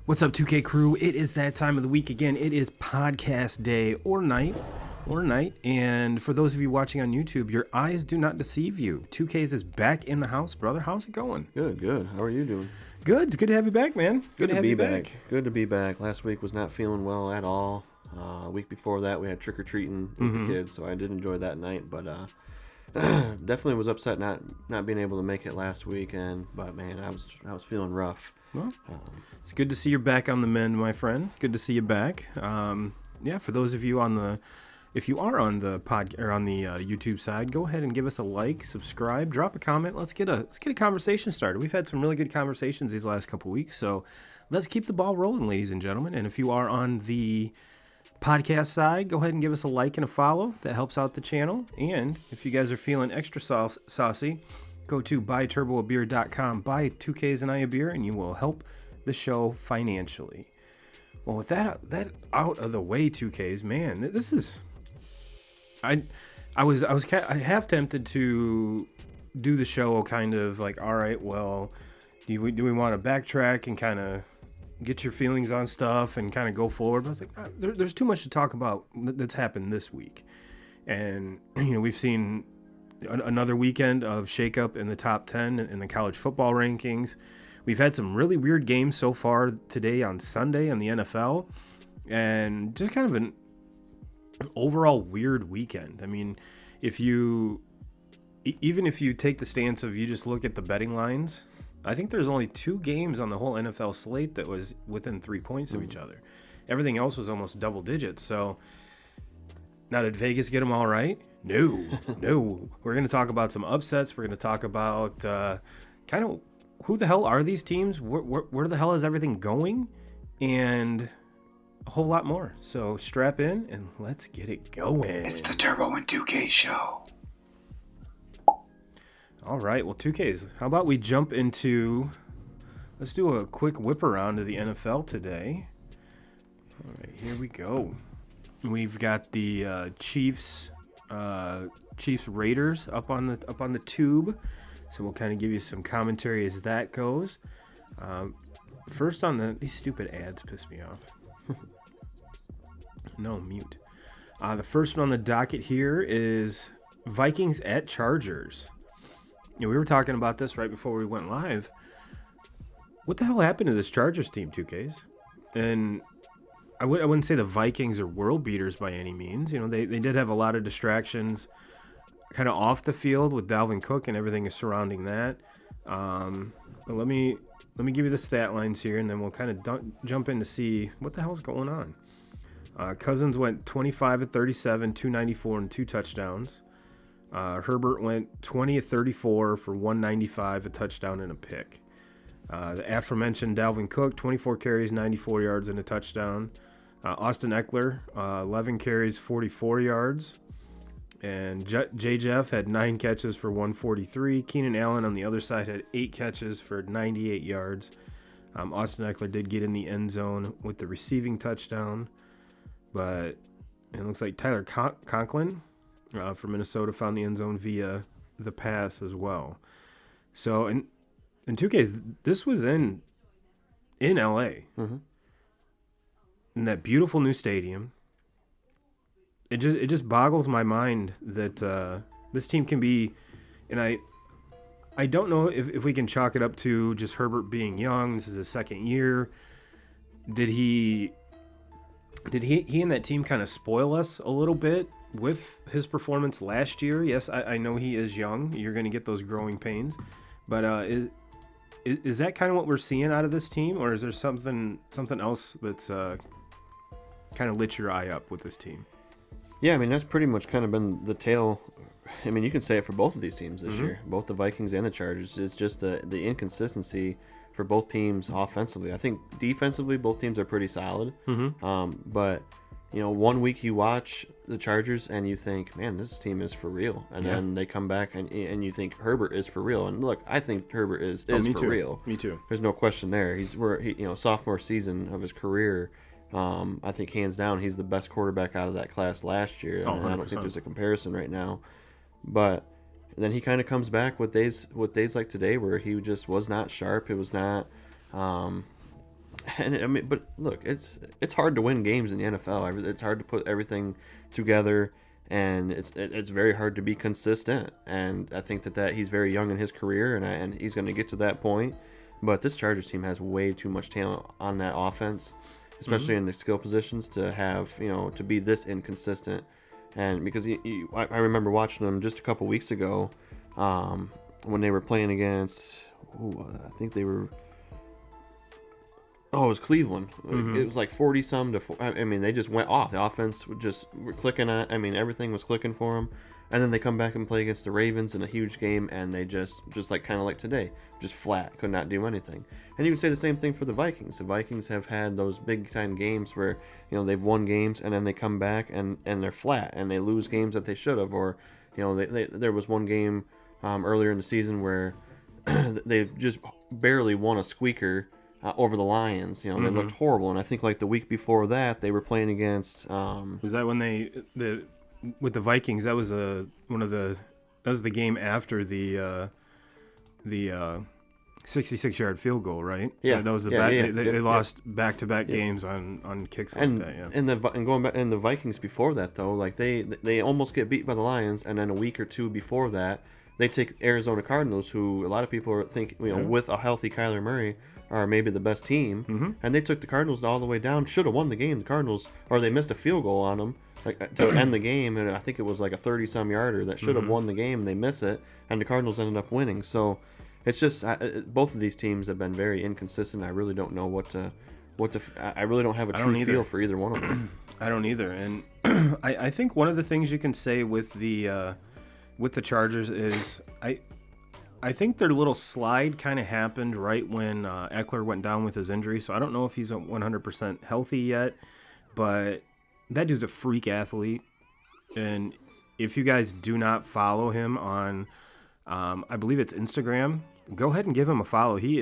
What's up, 2K crew? It is that time of the week again. It is podcast day or night. And for those of you watching on YouTube, your eyes do not deceive you. 2K's is back in the house, brother. How's it going? Good. How are you doing? Good. It's good to have you back, man. Good to be back. Good to be back. Last week was not feeling well at all. A week before that, we had trick-or-treating with the kids, so I did enjoy that night, but definitely was upset not being able to make it last weekend. But man, I was feeling rough. Well, it's good to see you're back on the mend, my friend. Good to see you back. For those of you if you are on the YouTube side, go ahead and give us a like, subscribe, drop a comment. Let's get a conversation started. We've had some really good conversations these last couple weeks, so let's keep the ball rolling, ladies and gentlemen. And if you are on the podcast side, go ahead and give us a like and a follow. That helps out the channel. And if you guys are feeling extra saucy, go to buyturboabeer.com, buy 2Ks and I a beer, and you will help the show financially. Well, with that out of the way, 2Ks, man, I half tempted to do the show kind of like, all right, well, do we want to backtrack and kind of get your feelings on stuff and kind of go forward? But I was like, there's too much to talk about that's happened this week, and we've seen another weekend of shakeup in the top 10 in the college football rankings. We've had some really weird games so far today on Sunday in the NFL, and just kind of an overall weird weekend. I mean, even if you take the stance of you just look at the betting lines, I think there's only 2 games on the whole NFL slate that was within 3 points of each other. Everything else was almost double digits. So now, did Vegas get them all right? No. We're going to talk about some upsets. We're going to talk about kind of who the hell are these teams? Where the hell is everything going? And a whole lot more. So strap in and let's get it going. It's the Turbo and 2K show. All right. Well, 2Ks, how about we jump into... Let's do a quick whip around to the NFL today. All right, here we go. We've got the Chiefs Raiders up on the tube, so we'll kind of give you some commentary as that goes. First on these stupid ads piss me off. No, mute. The first one on the docket here is Vikings at Chargers. We were talking about this right before we went live. What the hell happened to this Chargers team, 2Ks? And I wouldn't say the Vikings are world beaters by any means. They did have a lot of distractions kind of off the field with Dalvin Cook and everything surrounding that. But let me give you the stat lines here, and then we'll kind of jump in to see what the hell's going on. Cousins went 25 of 37, 294, and 2 touchdowns. Herbert went 20 of 34 for 195, a touchdown and a pick. The aforementioned Dalvin Cook, 24 carries, 94 yards, and a touchdown. Austin Eckler, 11 carries, 44 yards. And J. Jeff had 9 catches for 143. Keenan Allen on the other side had 8 catches for 98 yards. Austin Eckler did get in the end zone with the receiving touchdown. But it looks like Tyler Conklin from Minnesota found the end zone via the pass as well. So, in 2Ks, this was in LA. Mm-hmm. In that beautiful new stadium. It just boggles my mind that this team can be, and I don't know if we can chalk it up to just Herbert being young. This is his second year. Did he and that team kind of spoil us a little bit with his performance last year? Yes, I know he is young. You're going to get those growing pains, but is that kind of what we're seeing out of this team, or is there something else that's kind of lit your eye up with this team? Yeah, I mean, that's pretty much kind of been the tale. I mean, you can say it for both of these teams this year, both the Vikings and the Chargers. It's just the inconsistency for both teams offensively. I think defensively, both teams are pretty solid. But, one week you watch the Chargers and you think, man, this team is for real. And then they come back and you think Herbert is for real. And look, I think Herbert is for real. Me too. There's no question there. He's sophomore season of his career. I think hands down he's the best quarterback out of that class last year. And I don't think there's a comparison right now. But then he kind of comes back with days like today where he just was not sharp. It was not. And I mean, but look, it's hard to win games in the NFL. It's hard to put everything together, and it's very hard to be consistent. And I think that he's very young in his career, and he's going to get to that point. But this Chargers team has way too much talent on that offense, especially in the skill positions, to have to be this inconsistent. And because I remember watching them just a couple weeks ago when they were playing against I think they were it was Cleveland. It was like 40-some to 4. I mean, they just went off. The offense were clicking on. I mean, everything was clicking for them. And then they come back and play against the Ravens in a huge game, and they just like kind of like today, just flat, could not do anything. And you can say the same thing for the Vikings. The Vikings have had those big time games where they've won games, and then they come back and they're flat, and they lose games that they should have. Or there was one game earlier in the season where they just barely won a squeaker over the Lions. They looked horrible. And I think like the week before that, they were playing against. Was that when with the Vikings, that was that was the game after the 66-yard field goal, right? Yeah, that was the they lost back-to-back games on kicks like that. Yeah, and going back in the Vikings before that though, like they almost get beat by the Lions, and then a week or two before that, they take Arizona Cardinals, who a lot of people think with a healthy Kyler Murray are maybe the best team, and they took the Cardinals all the way down. Should have won the game. The Cardinals, or they missed a field goal on them to end the game, and I think it was like a 30-some yarder that should have won the game. And they miss it, and the Cardinals ended up winning. So. It's just both of these teams have been very inconsistent. I really don't know what to. I really don't have a true feel for either one of them. I don't either, and I think one of the things you can say with the Chargers is I think their little slide kind of happened right when Eckler went down with his injury. So I don't know if he's 100% healthy yet, but that dude's a freak athlete, and if you guys do not follow him on. I believe it's Instagram. Go ahead and give him a follow. He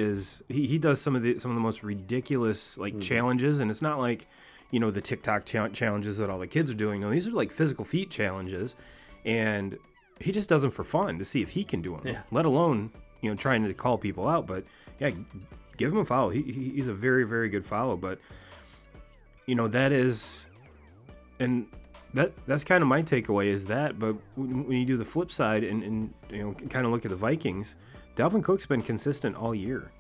does some of the most ridiculous challenges, and it's not like the TikTok challenges that all the kids are doing. No, these are like physical feat challenges, and he just does them for fun to see if he can do them. Yeah. Let alone trying to call people out. But yeah, give him a follow. He's a very, very good follow. But that is, and that's kind of my takeaway is that. But when you do the flip side and kind of look at the Vikings, Dalvin Cook's been consistent all year.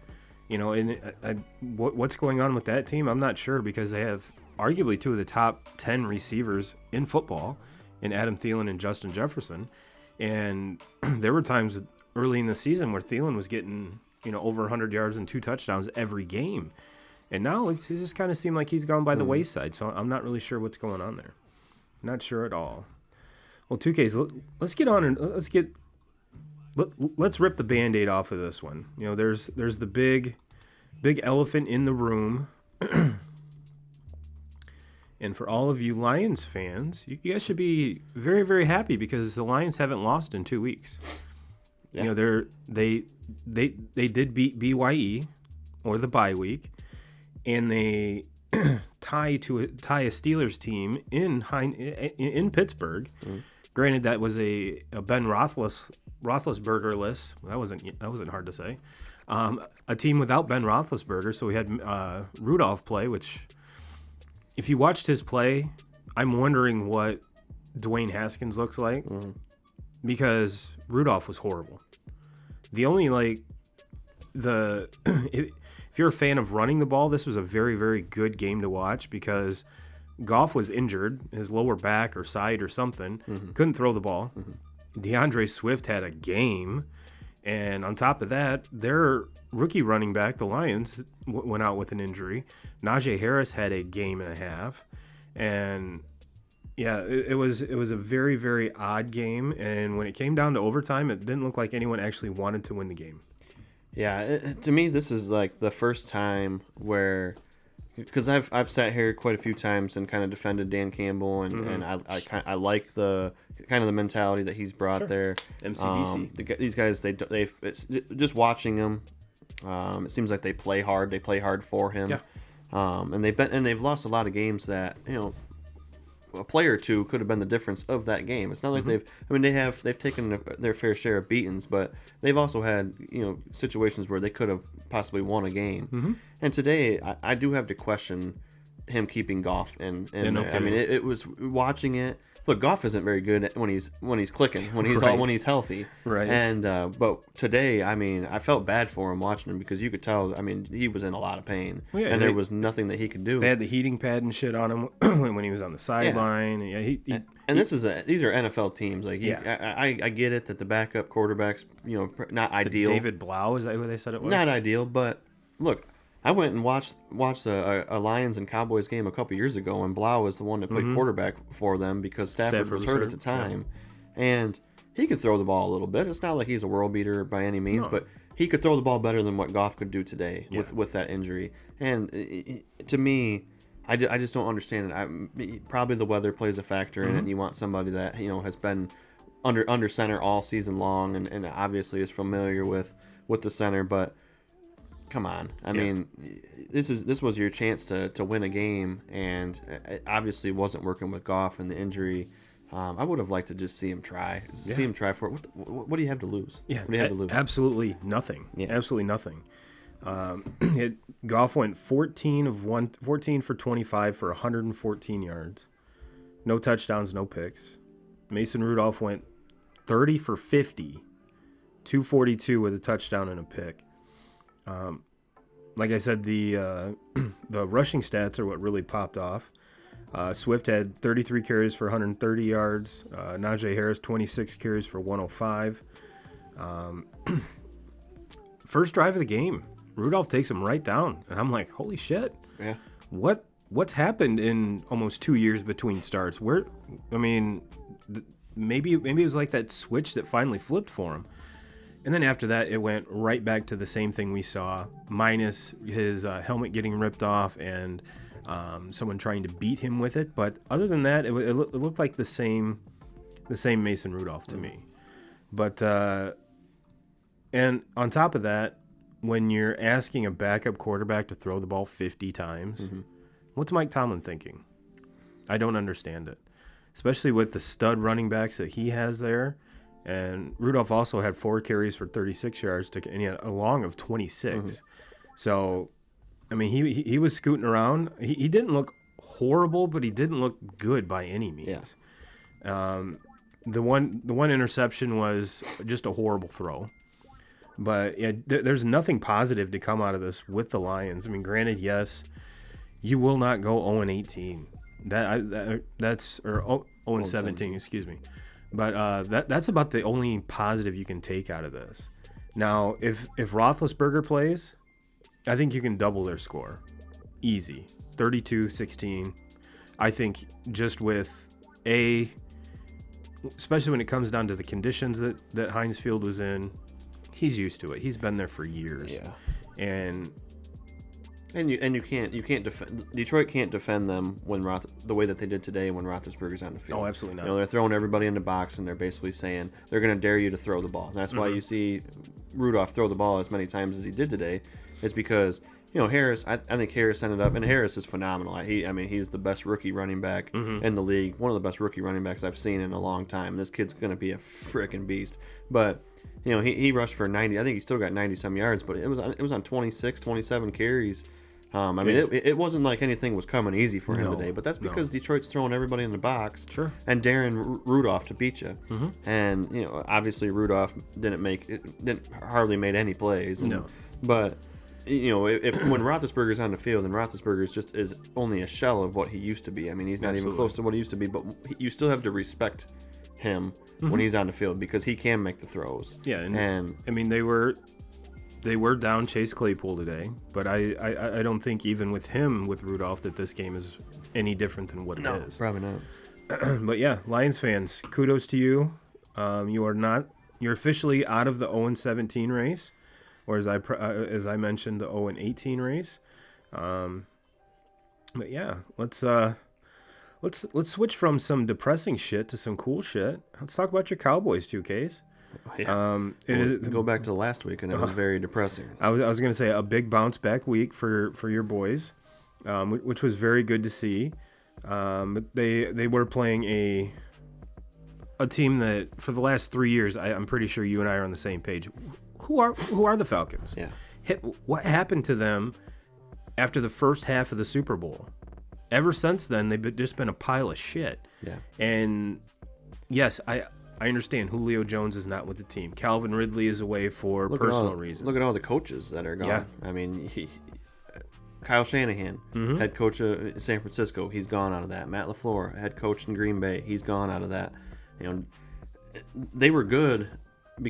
And what's going on with that team, I'm not sure, because they have arguably two of the top 10 receivers in football in Adam Thielen and Justin Jefferson. And there were times early in the season where Thielen was getting over 100 yards and 2 touchdowns every game. And now it just kind of seemed like he's gone by the wayside. So I'm not really sure what's going on there. Not sure at all. Well, 2Ks, let's get on and let's rip the Band-Aid off of this one. There's the big elephant in the room. And for all of you Lions fans, you guys should be very, very happy because the Lions haven't lost in 2 weeks. Yeah. They did beat BYE or the bye week, and they tie a Steelers team in Pittsburgh. Granted, that was a Ben Roethlisberger-less. That wasn't hard to say. A team without Ben Roethlisberger, so we had Rudolph play, which, if you watched his play, I'm wondering what Dwayne Haskins looks like, because Rudolph was horrible. The only if you're a fan of running the ball, this was a very, very good game to watch because Goff was injured, his lower back or side or something, couldn't throw the ball. DeAndre Swift had a game, and on top of that, their rookie running back, the Lions, went out with an injury. Najee Harris had a game and a half, and yeah, it was a very, very odd game. And when it came down to overtime, it didn't look like anyone actually wanted to win the game. Yeah, to me, this is like the first time where, because I've sat here quite a few times and kind of defended Dan Campbell, and I like the kind of the mentality that he's brought there. MCDC. These guys, it's just watching them. It seems like they play hard. They play hard for him. Yeah. And they've lost a lot of games that a player or two could have been the difference of that game. It's not like they've taken their fair share of beatings, but they've also had situations where they could have possibly won a game. And today I do have to question him keeping Goff in there. I mean, it was watching it. Look, Goff isn't very good when he's clicking, when he's healthy. Right. And but today, I mean, I felt bad for him watching him because you could tell. I mean, he was in a lot of pain, and there was nothing that he could do. They had the heating pad and shit on him when he was on the sideline. Yeah, these are NFL teams. Like, I get it that the backup quarterback's not ideal. David Blau, is that who they said it was? Not ideal, but look. I went and watched a Lions and Cowboys game a couple years ago, and Blau was the one that played quarterback for them because Stafford was hurt at the time. Yeah. And he could throw the ball a little bit. It's not like he's a world beater by any means, but he could throw the ball better than what Goff could do today with that injury. And to me, I just don't understand it. Probably the weather plays a factor in it, and you want somebody that has been under center all season long and obviously is familiar with the center, but come on. I mean, this was your chance to win a game, and it obviously wasn't working with Goff and the injury. I would have liked to just see him try. See him try for it. What do you have to lose? Yeah, what do you have to lose? Absolutely nothing. Yeah. Absolutely nothing. Goff went 14 for 25 for 114 yards. No touchdowns, no picks. Mason Rudolph went 30 for 50, 242 with a touchdown and a pick. Like I said, the rushing stats are what really popped off. Swift had 33 carries for 130 yards. Najee Harris, 26 carries for 105. First drive of the game, Rudolph takes him right down. And I'm like, holy shit. Yeah. What's happened in almost 2 years between starts? Maybe it was like that switch that finally flipped for him. And then after that, it went right back to the same thing we saw, minus his helmet getting ripped off and someone trying to beat him with it. But other than that, it looked like the same Mason Rudolph to me. But and on top of that, when you're asking a backup quarterback to throw the ball 50 times, what's Mike Tomlin thinking? I don't understand it, especially with the stud running backs that he has there. And Rudolph also had 4 carries for 36 yards and he had a long of 26. So, I mean, he was scooting around. He didn't look horrible, but he didn't look good by any means. Yeah. The one interception was just a horrible throw. But yeah, there's nothing positive to come out of this with the Lions. I mean, granted, yes, you will not go 0-18. That's 0-17, excuse me. But that's about the only positive you can take out of this. Now, if Roethlisberger plays, I think you can double their score. Easy. 32-16. I think just with especially when it comes down to the conditions that Heinz Field was in, he's used to it. He's been there for years. Yeah. And you can't defend Detroit can't defend them when the way that they did today when Roethlisberger's on the field. Oh, absolutely not. You know, they're throwing everybody in the box and they're basically saying they're going to dare you to throw the ball. And that's why you see Rudolph throw the ball as many times as he did today. Is because Harris. I think Harris ended up, and Harris is phenomenal. He's the best rookie running back in the league. One of the best rookie running backs I've seen in a long time. This kid's going to be a freaking beast. But he rushed for 90. I think he still got 90-some yards, but it was on 26, 27 carries. It wasn't like anything was coming easy for him today, but that's because Detroit's throwing everybody in the box. Sure. And daring Rudolph to beat you. And obviously Rudolph didn't hardly made any plays. But when Roethlisberger's on the field, then Roethlisberger is only a shell of what he used to be. I mean, he's not even close to what he used to be, but you still have to respect him when he's on the field because he can make the throws. Yeah, and I mean they were down Chase Claypool today, but I don't think even with Rudolph that this game is any different than what it is. Probably not. But yeah, Lions fans, kudos to you. You're officially out of the 0-17 race, or as I mentioned, the 0-18 race. But yeah, let's switch from some depressing shit to some cool shit. Let's talk about your Cowboys, 2Ks. Yeah. Go back to last week, and it was very depressing. I was going to say a big bounce back week for your boys, which was very good to see. But they were playing a team that for the last 3 years, I'm pretty sure you and I are on the same page. Who are the Falcons? Yeah. What happened to them after the first half of the Super Bowl? Ever since then, they've just been a pile of shit. Yeah. And yes, I understand Julio Jones is not with the team. Calvin Ridley is away for personal reasons. Look at all the coaches that are gone. Yeah. I mean, Kyle Shanahan, head coach of San Francisco, he's gone out of that. Matt LaFleur, head coach in Green Bay, he's gone out of that. They were good,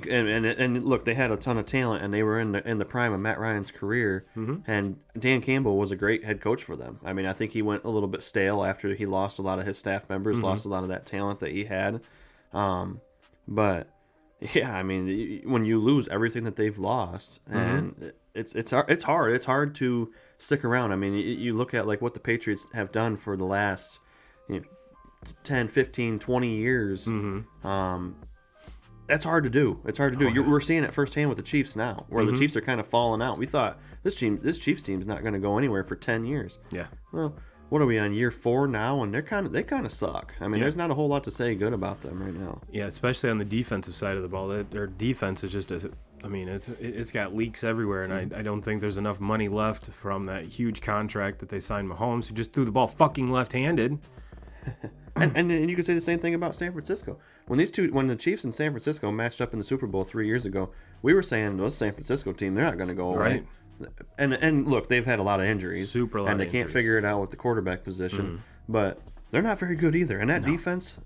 and look, they had a ton of talent, and they were in the prime of Matt Ryan's career. And Dan Campbell was a great head coach for them. I mean, I think he went a little bit stale after he lost a lot of his staff members, lost a lot of that talent that he had. But yeah, I mean, when you lose everything that they've lost, and it's hard to stick around. I mean, you look at like what the Patriots have done for the last 10, 15, 20 years. That's hard to do. It's hard to do. We're seeing it firsthand with the Chiefs now, where the Chiefs are kind of falling out. We thought this Chiefs team's not going to go anywhere for 10 years. Yeah. Well, what are we on year 4 now? And they kind of suck. I mean, Yeah. there's not a whole lot to say good about them right now. Yeah, especially on the defensive side of the ball. Their defense is just it's got leaks everywhere, and I don't think there's enough money left from that huge contract that they signed Mahomes, who just threw the ball fucking left-handed. And you could say the same thing about San Francisco. When the Chiefs and San Francisco matched up in the Super Bowl 3 years ago, we were saying this San Francisco team, they're not going to go away. Right. And look, they've had a lot of injuries, And they can't figure it out with the quarterback position. But they're not very good either. And that defense,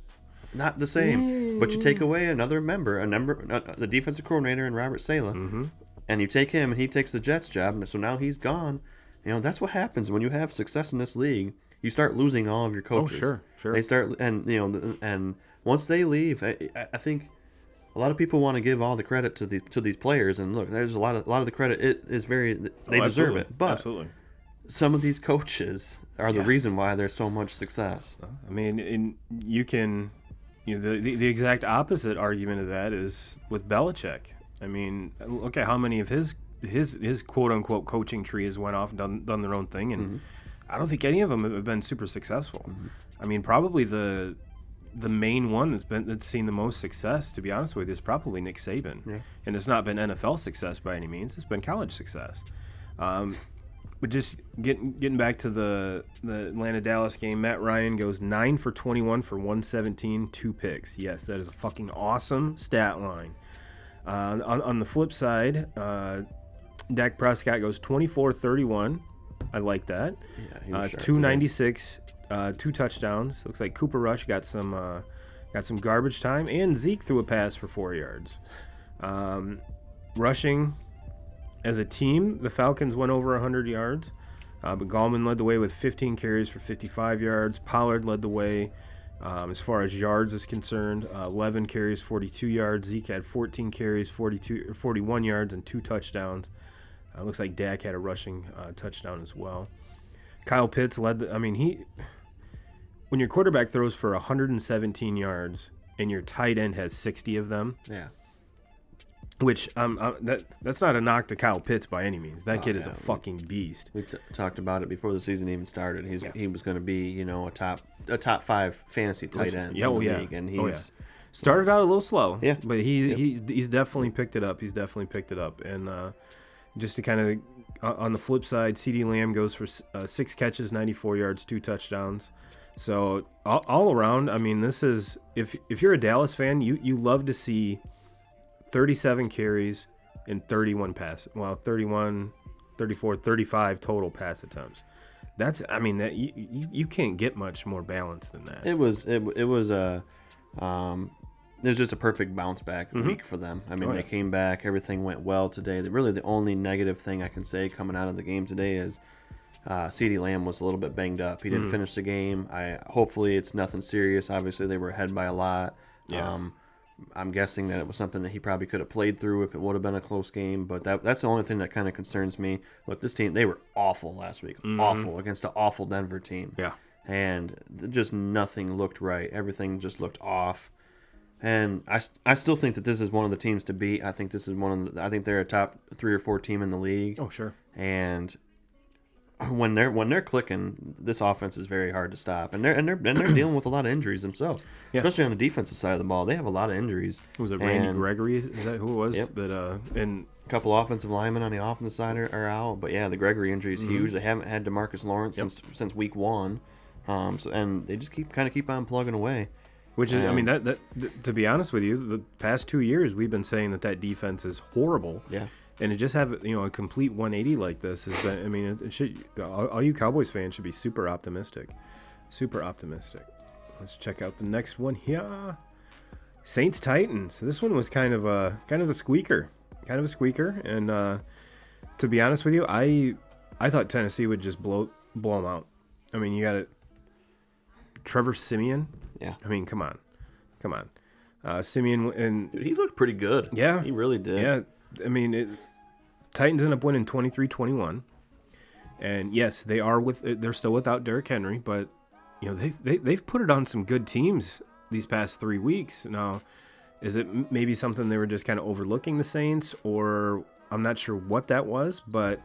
not the same. But you take away another member, the defensive coordinator in Robert Saleh, and you take him, and he takes the Jets job, and so now he's gone. You know, that's what happens when you have success in this league. You start losing all of your coaches. Oh, sure. They start, and once they leave, I think a lot of people want to give all the credit to these players, and look, there's a lot of the credit they deserve it. But absolutely. Some of these coaches are the reason why there's so much success. I mean, the exact opposite argument of that is with Belichick. I mean, look at how many of his quote unquote coaching tree has went off and done their own thing, and I don't think any of them have been super successful. I mean, probably the main one that's seen the most success, to be honest with you, is probably Nick Saban. Yeah. And it's not been NFL success by any means. It's been college success. But just getting back to the Atlanta-Dallas game, Matt Ryan goes 9 for 21 for 117, 2 picks. Yes, that is a fucking awesome stat line. On the flip side, Dak Prescott goes 24-31. I like that. Yeah, he was sharp 296, 2 touchdowns. Looks like Cooper Rush got some garbage time, and Zeke threw a pass for 4 yards. Rushing, as a team, the Falcons went over 100 yards, but Gallman led the way with 15 carries for 55 yards. Pollard led the way as far as yards is concerned, 11 carries, 42 yards. Zeke had 14 carries, 41 yards, and 2 touchdowns. Looks like Dak had a rushing touchdown as well. Kyle Pitts led when your quarterback throws for 117 yards and your tight end has 60 of them. Yeah. Which that's not a knock to Kyle Pitts by any means. That kid is a fucking beast. We talked about it before the season even started. He was going to be, a top 5 fantasy tight end in the league, and he's started out a little slow. Yeah, but he's definitely picked it up. And just to kind of on the flip side, CeeDee Lamb goes for 6 catches, 94 yards, 2 touchdowns. So all around, I mean, this is if you're a Dallas fan, you love to see 37 carries and 31 passes. Well, 31, 34, 35 total pass attempts. That's, I mean, that you can't get much more balanced than that. It was just a perfect bounce back week for them. I mean, they came back, everything went well today. Really, the only negative thing I can say coming out of the game today is CeeDee Lamb was a little bit banged up. He didn't finish the game. Hopefully it's nothing serious. Obviously, they were ahead by a lot. Yeah. I'm guessing that it was something that he probably could have played through if it would have been a close game, but that's the only thing that kind of concerns me. Look, this team, they were awful last week. Awful against an awful Denver team. Yeah. And just nothing looked right. Everything just looked off. And I still think that this is one of the teams to beat. I think think they're a top 3 or 4 team in the league. Oh, sure. And when they're clicking, this offense is very hard to stop, and they're dealing with a lot of injuries themselves, especially on the defensive side of the ball. They have a lot of injuries. Was it Randy Gregory? Is that who it was? Yep. And a couple offensive linemen on the offensive side are out, but yeah, the Gregory injury is huge. They haven't had DeMarcus Lawrence since week 1, and they just keep on plugging away. Which is, I mean, that to be honest with you, the past 2 years we've been saying that defense is horrible. Yeah. And to just have a complete 180 like this is, I mean, it should, all you Cowboys fans should be super optimistic. Let's check out the next one here. Saints Titans. This one was kind of a squeaker, and to be honest with you, I thought Tennessee would just blow them out. I mean, you got it. Trevor Siemian. Yeah. I mean, come on. Siemian, and dude, he looked pretty good. Yeah, he really did. Yeah, I mean, Titans end up winning 23-21, and yes, they're still without Derrick Henry, but they've put it on some good teams these past 3 weeks. Now, is it maybe something they were just kind of overlooking the Saints, or I'm not sure what that was, but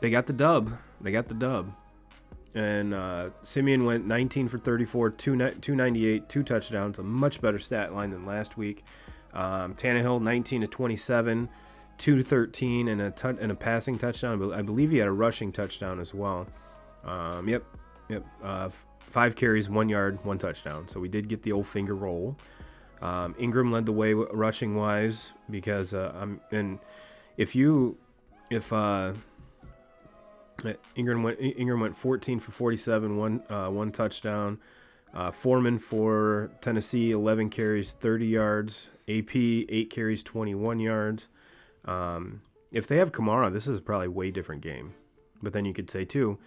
they got the dub. And Simeon went 19 for 34, 298, 2 touchdowns, a much better stat line than last week. Tannehill, 19 to 27, 213, and a passing touchdown. But I believe he had a rushing touchdown as well. Yep. 5 carries, 1 yard, 1 touchdown. So we did get the old finger roll. Ingram led the way rushing wise because Ingram went 14 for 47, one touchdown. Foreman for Tennessee, 11 carries, 30 yards. AP, 8 carries, 21 yards. If they have Kamara, this is probably a way different game. But then you could say, too,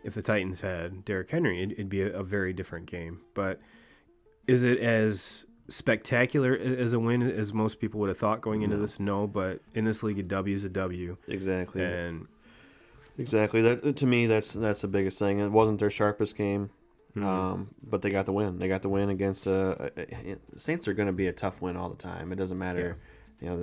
if the Titans had Derrick Henry, it'd be a very different game. But is it as spectacular as a win as most people would have thought going into this? No, but in this league, a W is a W. Exactly. And exactly. That to me, that's the biggest thing. It wasn't their sharpest game, but they got the win. They got the win against Saints are going to be a tough win all the time. It doesn't matter. Yeah.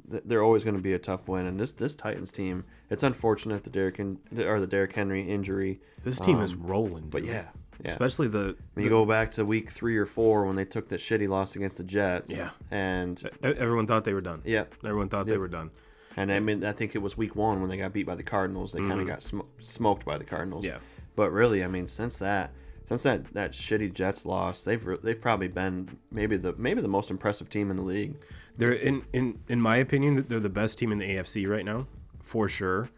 They're always going to be a tough win. And this Titans team, it's unfortunate the Derrick Henry injury. This team is rolling, but dude. yeah. Especially when you go back to week 3 or 4 when they took that shitty loss against the Jets. Yeah. And everyone thought they were done. Yep. Everyone thought they were done. And I mean, I think it was week 1 when they got beat by the Cardinals. They kind of got smoked by the Cardinals. Yeah. But really, I mean, since that shitty Jets loss, they've probably been maybe the most impressive team in the league. They're in my opinion, they're the best team in the AFC right now, for sure.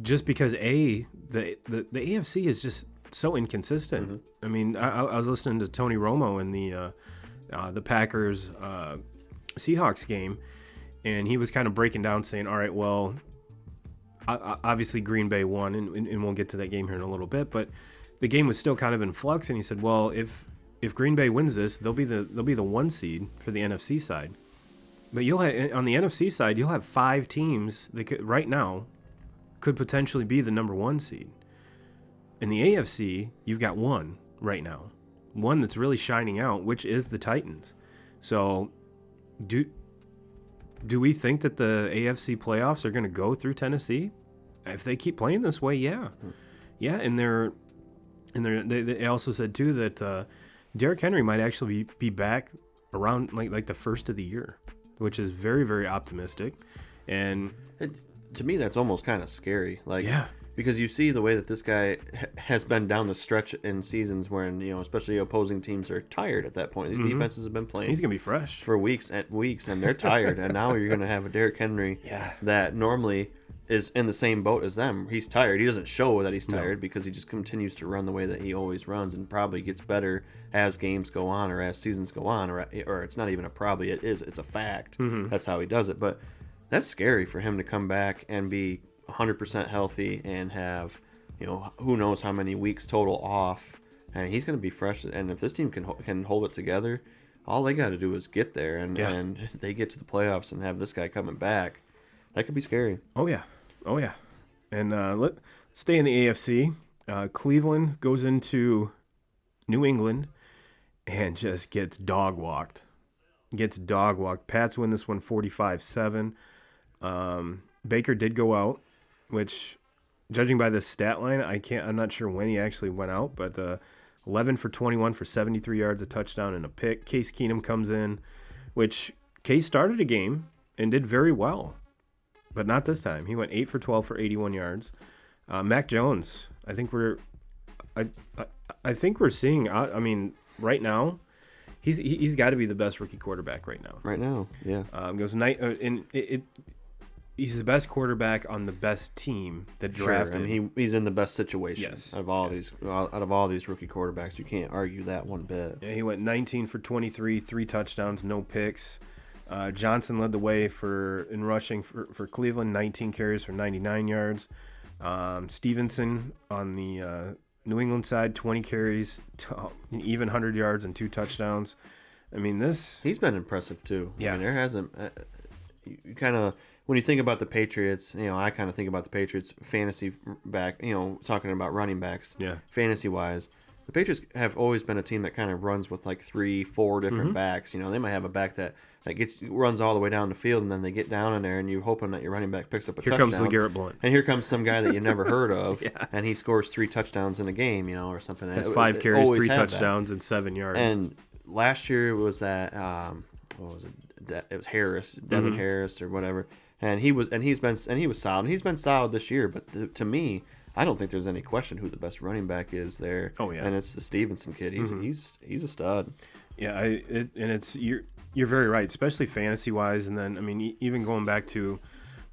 Just because the AFC is just so inconsistent. Mm-hmm. I mean, I was listening to Tony Romo in the Packers Seahawks game, and he was kind of breaking down, saying, "All right, well, obviously Green Bay won, and we'll get to that game here in a little bit, but the game was still kind of in flux." And he said, "Well, if Green Bay wins this, they'll be the 1 seed for the NFC side, but on the NFC side, you'll have 5 teams that could potentially be the number 1 seed." In the AFC, you've got 1 right now, 1 that's really shining out, which is the Titans. So, do we think that the AFC playoffs are going to go through Tennessee? If they keep playing this way, yeah. And they also said too that Derrick Henry might actually be back around like the first of the year, which is very, very optimistic. And to me, that's almost kind of scary. Because you see the way that this guy has been down the stretch in seasons when, especially opposing teams are tired at that point. These defenses have been playing. He's going to be fresh for weeks, and they're tired. And now you're going to have a Derrick Henry that normally is in the same boat as them. He's tired. He doesn't show that he's tired because he just continues to run the way that he always runs and probably gets better as games go on or as seasons go on. Or it's not even a probably. It's a fact. Mm-hmm. That's how he does it. But that's scary for him to come back and be 100% healthy and have, who knows how many weeks total off, and he's going to be fresh. And if this team can hold it together, all they got to do is get there, and they get to the playoffs and have this guy coming back. That could be scary. Oh yeah. And let's stay in the AFC. Cleveland goes into New England and just gets dog walked. Pats win this one 45-7. Baker did go out, which, judging by the stat line, I'm not sure when he actually went out, but 11 for 21 for 73 yards, a touchdown, and a pick. Case Keenum comes in, which Case started a game and did very well, but not this time. He went 8 for 12 for 81 yards. Mac Jones, I think we're seeing. I mean, right now, he's got to be the best rookie quarterback right now. Right now, yeah. Goes night and it. He's the best quarterback on the best team that drafted. Sure, and he's in the best situation. Yes. Out of all these rookie quarterbacks, you can't argue that one bit. Yeah, he went 19 for 23, 3 touchdowns, no picks. Johnson led the way in rushing for Cleveland, 19 carries for 99 yards. Stevenson on the New England side, 20 carries, even 100 yards and 2 touchdowns. I mean, he's been impressive too. Yeah. I mean, there hasn't. You kind of. When you think about the Patriots, I kind of think about the Patriots fantasy back, talking about running backs, fantasy-wise. the Patriots have always been a team that kind of runs with like 3-4 different backs. You know, they might have a back that runs all the way down the field, and then they get down in there, and you're hoping that your running back picks up a touchdown. Here comes LeGarrette Blount. And here comes some guy that you never heard of, Yeah. and he scores 3 touchdowns in a game, you know, or something. That's 5 carries, 3 touchdowns, and 7 yards. And last year was that what was it? It was Harris, Devin Harris, or whatever. And he was solid. And he's been solid this year. But to me, I don't think there's any question who the best running back is there. Oh yeah, and it's the Stevenson kid. He's a stud. Yeah, you're very right, especially fantasy wise. And then I mean, even going back to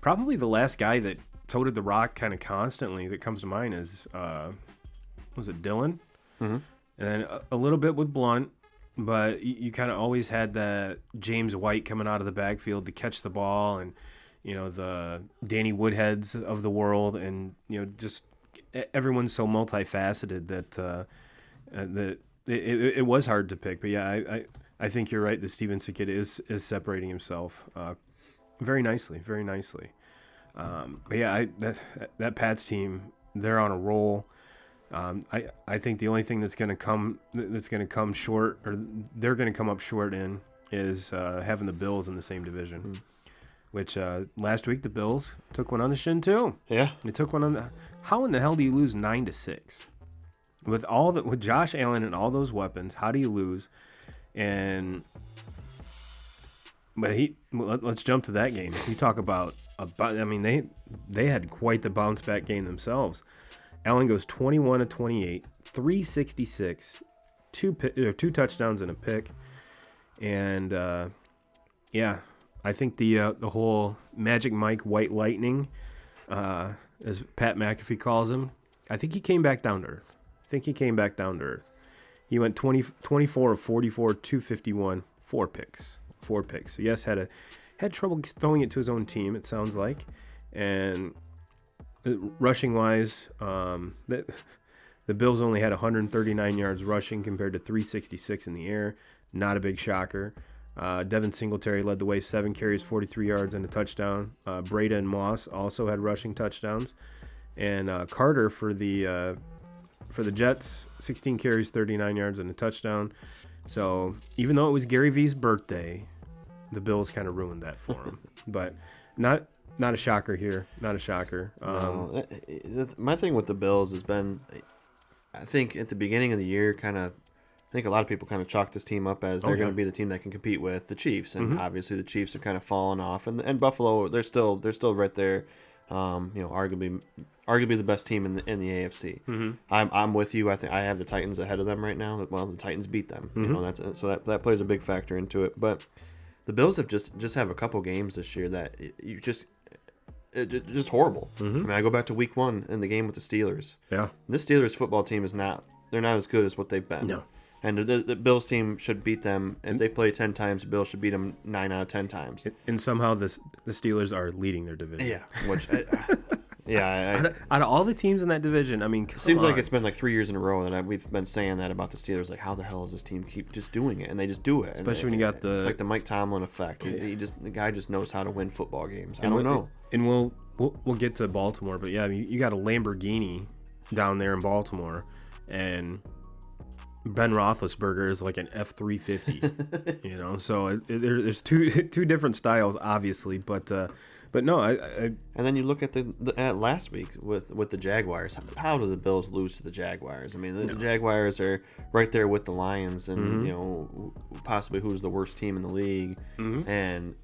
probably the last guy that toted the rock kind of constantly that comes to mind is was it Dillon? And then a little bit with Blunt. But you kind of always had that James White coming out of the backfield to catch the ball, and you know the Danny Woodheads of the world, and you know just everyone's so multifaceted that it was hard to pick. But yeah, I think you're right. The Stevenson kid is separating himself very nicely, very nicely. But yeah, that Pats team, they're on a roll. I think the only thing that's going to come short, or they're going to come up short in, is having the Bills in the same division. Which last week the Bills took one on the shin too. Yeah, they took one on the. How in the hell do you lose 9-6 with Josh Allen and all those weapons? How do you lose? Let's jump to that game. You talk about I mean they had quite the bounce back game themselves. Allen goes 21-28, 366, two touchdowns and a pick, and yeah, I think the whole Magic Mike White Lightning, as Pat McAfee calls him, I think he came back down to earth. He went 24 of 44, 251, 4 picks. So yes, had trouble throwing it to his own team. It sounds like, and rushing wise, the Bills only had 139 yards rushing compared to 366 in the air. Not a big shocker. Devin Singletary led the way, 7 carries, 43 yards, and a touchdown. Breda and Moss also had rushing touchdowns, and Carter for the Jets, 16 carries, 39 yards, and a touchdown. So even though it was Gary V's birthday, the Bills kind of ruined that for him. But not a shocker here. Not a shocker. No, my thing with the Bills has been, I think at the beginning of the year, I think a lot of people kind of chalked this team up as they're going to be the team that can compete with the Chiefs, and obviously the Chiefs have kind of fallen off, and Buffalo, they're still right there, arguably the best team in the AFC. I'm with you. I think I have the Titans ahead of them right now. Well, the Titans beat them. You know, that plays a big factor into it. But the Bills have just have a couple games this year that just horrible. I mean, I go back to week 1 in the game with the Steelers. Yeah, this Steelers football team they're not as good as what they've been. No. And the Bills team should beat them. If they play 10 times, the Bills should beat them 9 out of 10 times. And somehow the Steelers are leading their division. Yeah, which out of all the teams in that division, I mean, seems like it's been like 3 years in a row that we've been saying that about the Steelers. Like, how the hell does this team keep just doing it? And they just do it. Especially when you got it's like the Mike Tomlin effect. The guy just knows how to win football games. I don't know. And we'll get to Baltimore, but yeah, you got a Lamborghini down there in Baltimore, and Ben Roethlisberger is like an F-350, you know. So there's two different styles, obviously, but no, and then you look at at last week with the Jaguars. How do the Bills lose to the Jaguars? I mean, the Jaguars are right there with the Lions, and you know, possibly who's the worst team in the league, and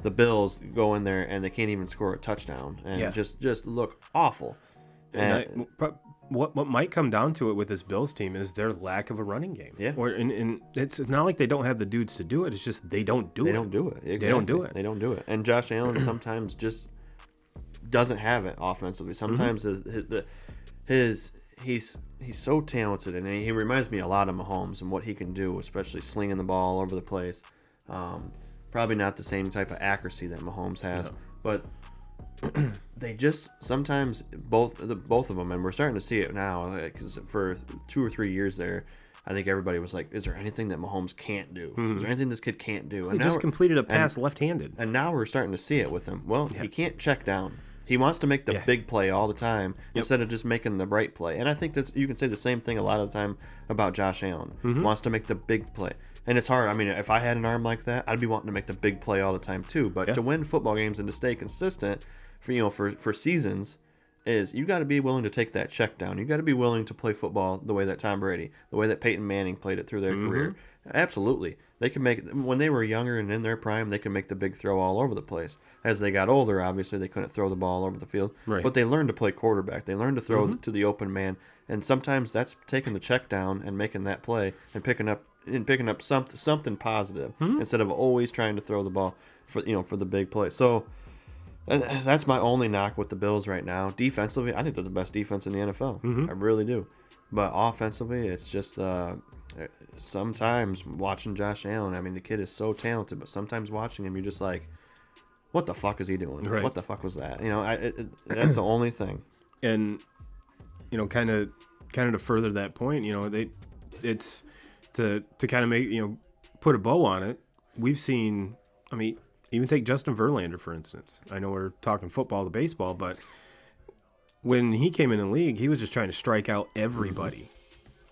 the Bills go in there and they can't even score a touchdown, and just look awful. And what might come down to it with this Bills team is their lack of a running game. Yeah. And it's not like they don't have the dudes to do it. It's just they don't do it. They don't do it. Exactly. They don't do it. They don't do it. And Josh Allen sometimes just doesn't have it offensively. Sometimes he's so talented, and he reminds me a lot of Mahomes and what he can do, especially slinging the ball all over the place. Probably not the same type of accuracy that Mahomes has, but they just sometimes both of them, and we're starting to see it now, because for 2 or 3 years there, I think everybody was like, is there anything that Mahomes can't do? Is there anything this kid can't do? And he just completed a pass left-handed. And now we're starting to see it with him. Well, he can't check down. He wants to make the big play all the time instead of just making the right play. And I think that's you can say the same thing a lot of the time about Josh Allen. He wants to make the big play. And it's hard. I mean, if I had an arm like that, I'd be wanting to make the big play all the time too. But to win football games and to stay consistent for seasons is you got to be willing to take that check down. You got to be willing to play football the way that Tom Brady, the way that Peyton Manning played it through their career. Absolutely. They can make, when they were younger and in their prime, they could make the big throw all over the place. As they got older, obviously, they couldn't throw the ball all over the field. Right. But they learned to play quarterback. They learned to throw to the open man. And sometimes that's taking the check down and making that play and picking up something positive instead of always trying to throw the ball for the big play. So that's my only knock with the Bills right now. Defensively, I think they're the best defense in the NFL. I really do. But offensively, it's just sometimes watching Josh Allen. I mean, the kid is so talented, but sometimes watching him, you're just like, what the fuck is he doing? Right. What the fuck was that? That's the only thing. And kind of to further that point, it's to kind of make put a bow on it. We've seen, I mean, even take Justin Verlander for instance. I know we're talking football to baseball, but when he came in the league, he was just trying to strike out everybody.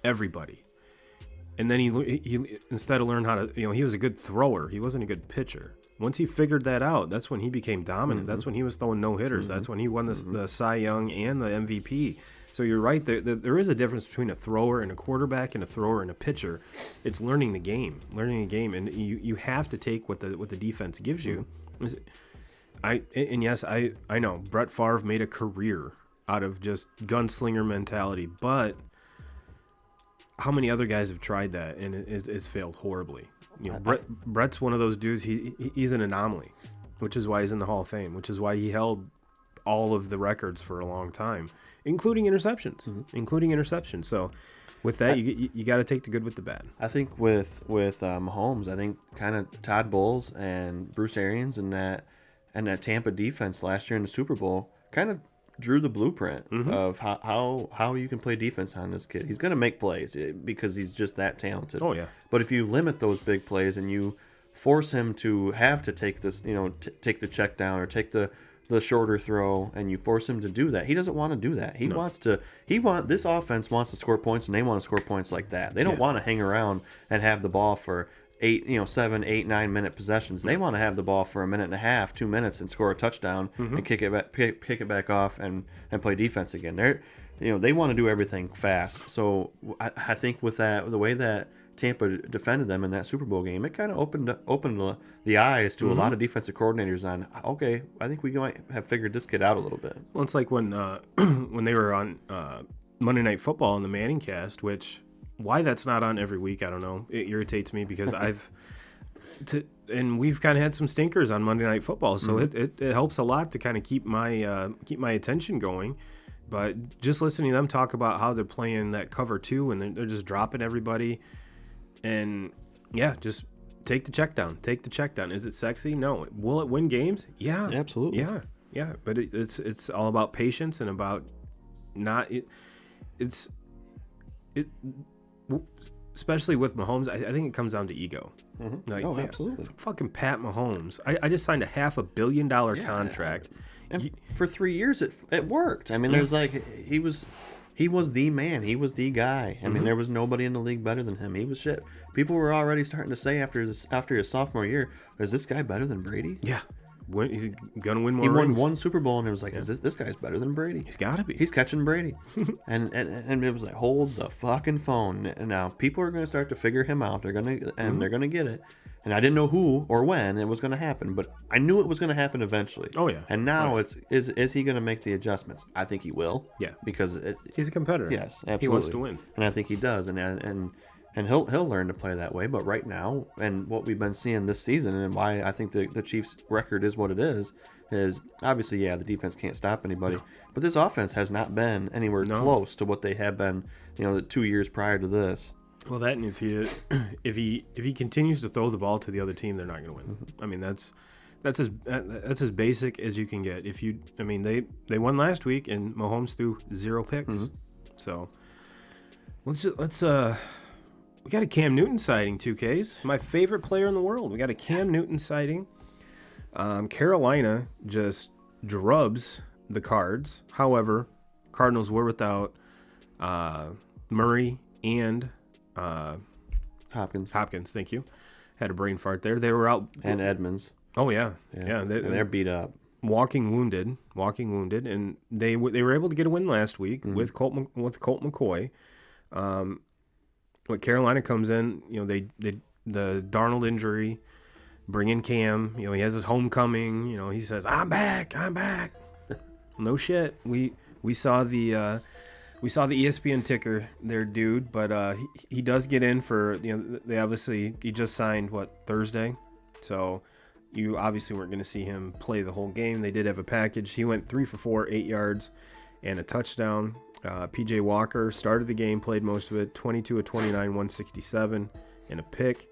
And then he instead of learn how to, he was a good thrower. He wasn't a good pitcher. Once he figured that out, that's when he became dominant. That's when he was throwing no-hitters. That's when he won the Cy Young and the MVP. So you're right. There is a difference between a thrower and a quarterback and a thrower and a pitcher. It's learning the game. And you have to take what the defense gives you. Yes, I know Brett Favre made a career out of just gunslinger mentality, but how many other guys have tried that and it's failed horribly? Brett's one of those dudes. He's an anomaly, which is why he's in the Hall of Fame, which is why he held all of the records for a long time, including interceptions. So with that, you got to take the good with the bad. I think with Mahomes, I think kind of Todd Bowles and Bruce Arians and that Tampa defense last year in the Super Bowl kind of drew the blueprint of how you can play defense on this kid. He's going to make plays because he's just that talented. Oh, yeah. But if you limit those big plays and you force him to have to take this, take the check down or take the shorter throw, and you force him to do that, he doesn't want to do that. This offense wants to score points, and they want to score points like that. They don't want to hang around and have the ball for 7, 8, 9 minute possessions. They want to have the ball for a minute and a half, 2 minutes, and score a touchdown and kick it back off and play defense again. They want to do everything fast. So I think with that, the way that Tampa defended them in that Super Bowl game, it kind of opened the eyes to a lot of defensive coordinators on, okay, I think we might have figured this kid out a little bit. Well, it's like when when they were on Monday Night Football in the Manning cast, which why that's not on every week, I don't know. It irritates me because we've kind of had some stinkers on Monday Night Football, so it helps a lot to kind of keep my attention going. But just listening to them talk about how they're playing that cover 2 and they're just dropping everybody. And just take the check down. Is it sexy? No. Will it win games? Yeah, absolutely. Yeah. But it's all about patience and about especially with Mahomes. I think it comes down to ego. Like, absolutely. Fucking Pat Mahomes. I just signed a $500 million contract. And for 3 years, it worked. I mean, there's he was the man. He was the guy. I mean, there was nobody in the league better than him. He was shit. People were already starting to say after his sophomore year, is this guy better than Brady? Yeah. He's going to win more He won rings. one Super Bowl, and it was like, is this guy's better than Brady? He's got to be. He's catching Brady. and it was like, hold the fucking phone. And now people are going to start to figure him out. They're going to get it. And I didn't know who or when it was going to happen, but I knew it was going to happen eventually. Oh, yeah. And now is he going to make the adjustments? I think he will. Yeah. Because he's a competitor. Yes, absolutely. He wants to win. And I think he does. And he'll learn to play that way. But right now, and what we've been seeing this season, and why I think the Chiefs' record is what it is obviously, the defense can't stop anybody. No. But this offense has not been anywhere close to what they have been, the 2 years prior to this. Well, that, and if he continues to throw the ball to the other team, they're not going to win. I mean, that's as basic as you can get. They won last week, and Mahomes threw 0 picks. So let's we got a Cam Newton sighting, 2Ks. My favorite player in the world. We got a Cam Newton sighting. Carolina just drubs the Cards. However, Cardinals were without Murray and Hopkins. Thank you. Had a brain fart there. They were out. And Edmonds. Oh, yeah. And they're beat up. Walking wounded, and they were able to get a win last week with Colt McCoy. When Carolina comes in, they the Darnold injury, bring in Cam. He has his homecoming. He says, "I'm back. No shit. We saw the ESPN ticker there, dude. But he does get in for he just signed Thursday, so. You obviously weren't going to see him play the whole game. They did have a package. He went 3 for 4, 8 yards, and a touchdown. P.J. Walker started the game, played most of it, 22 of 29, 167, and a pick.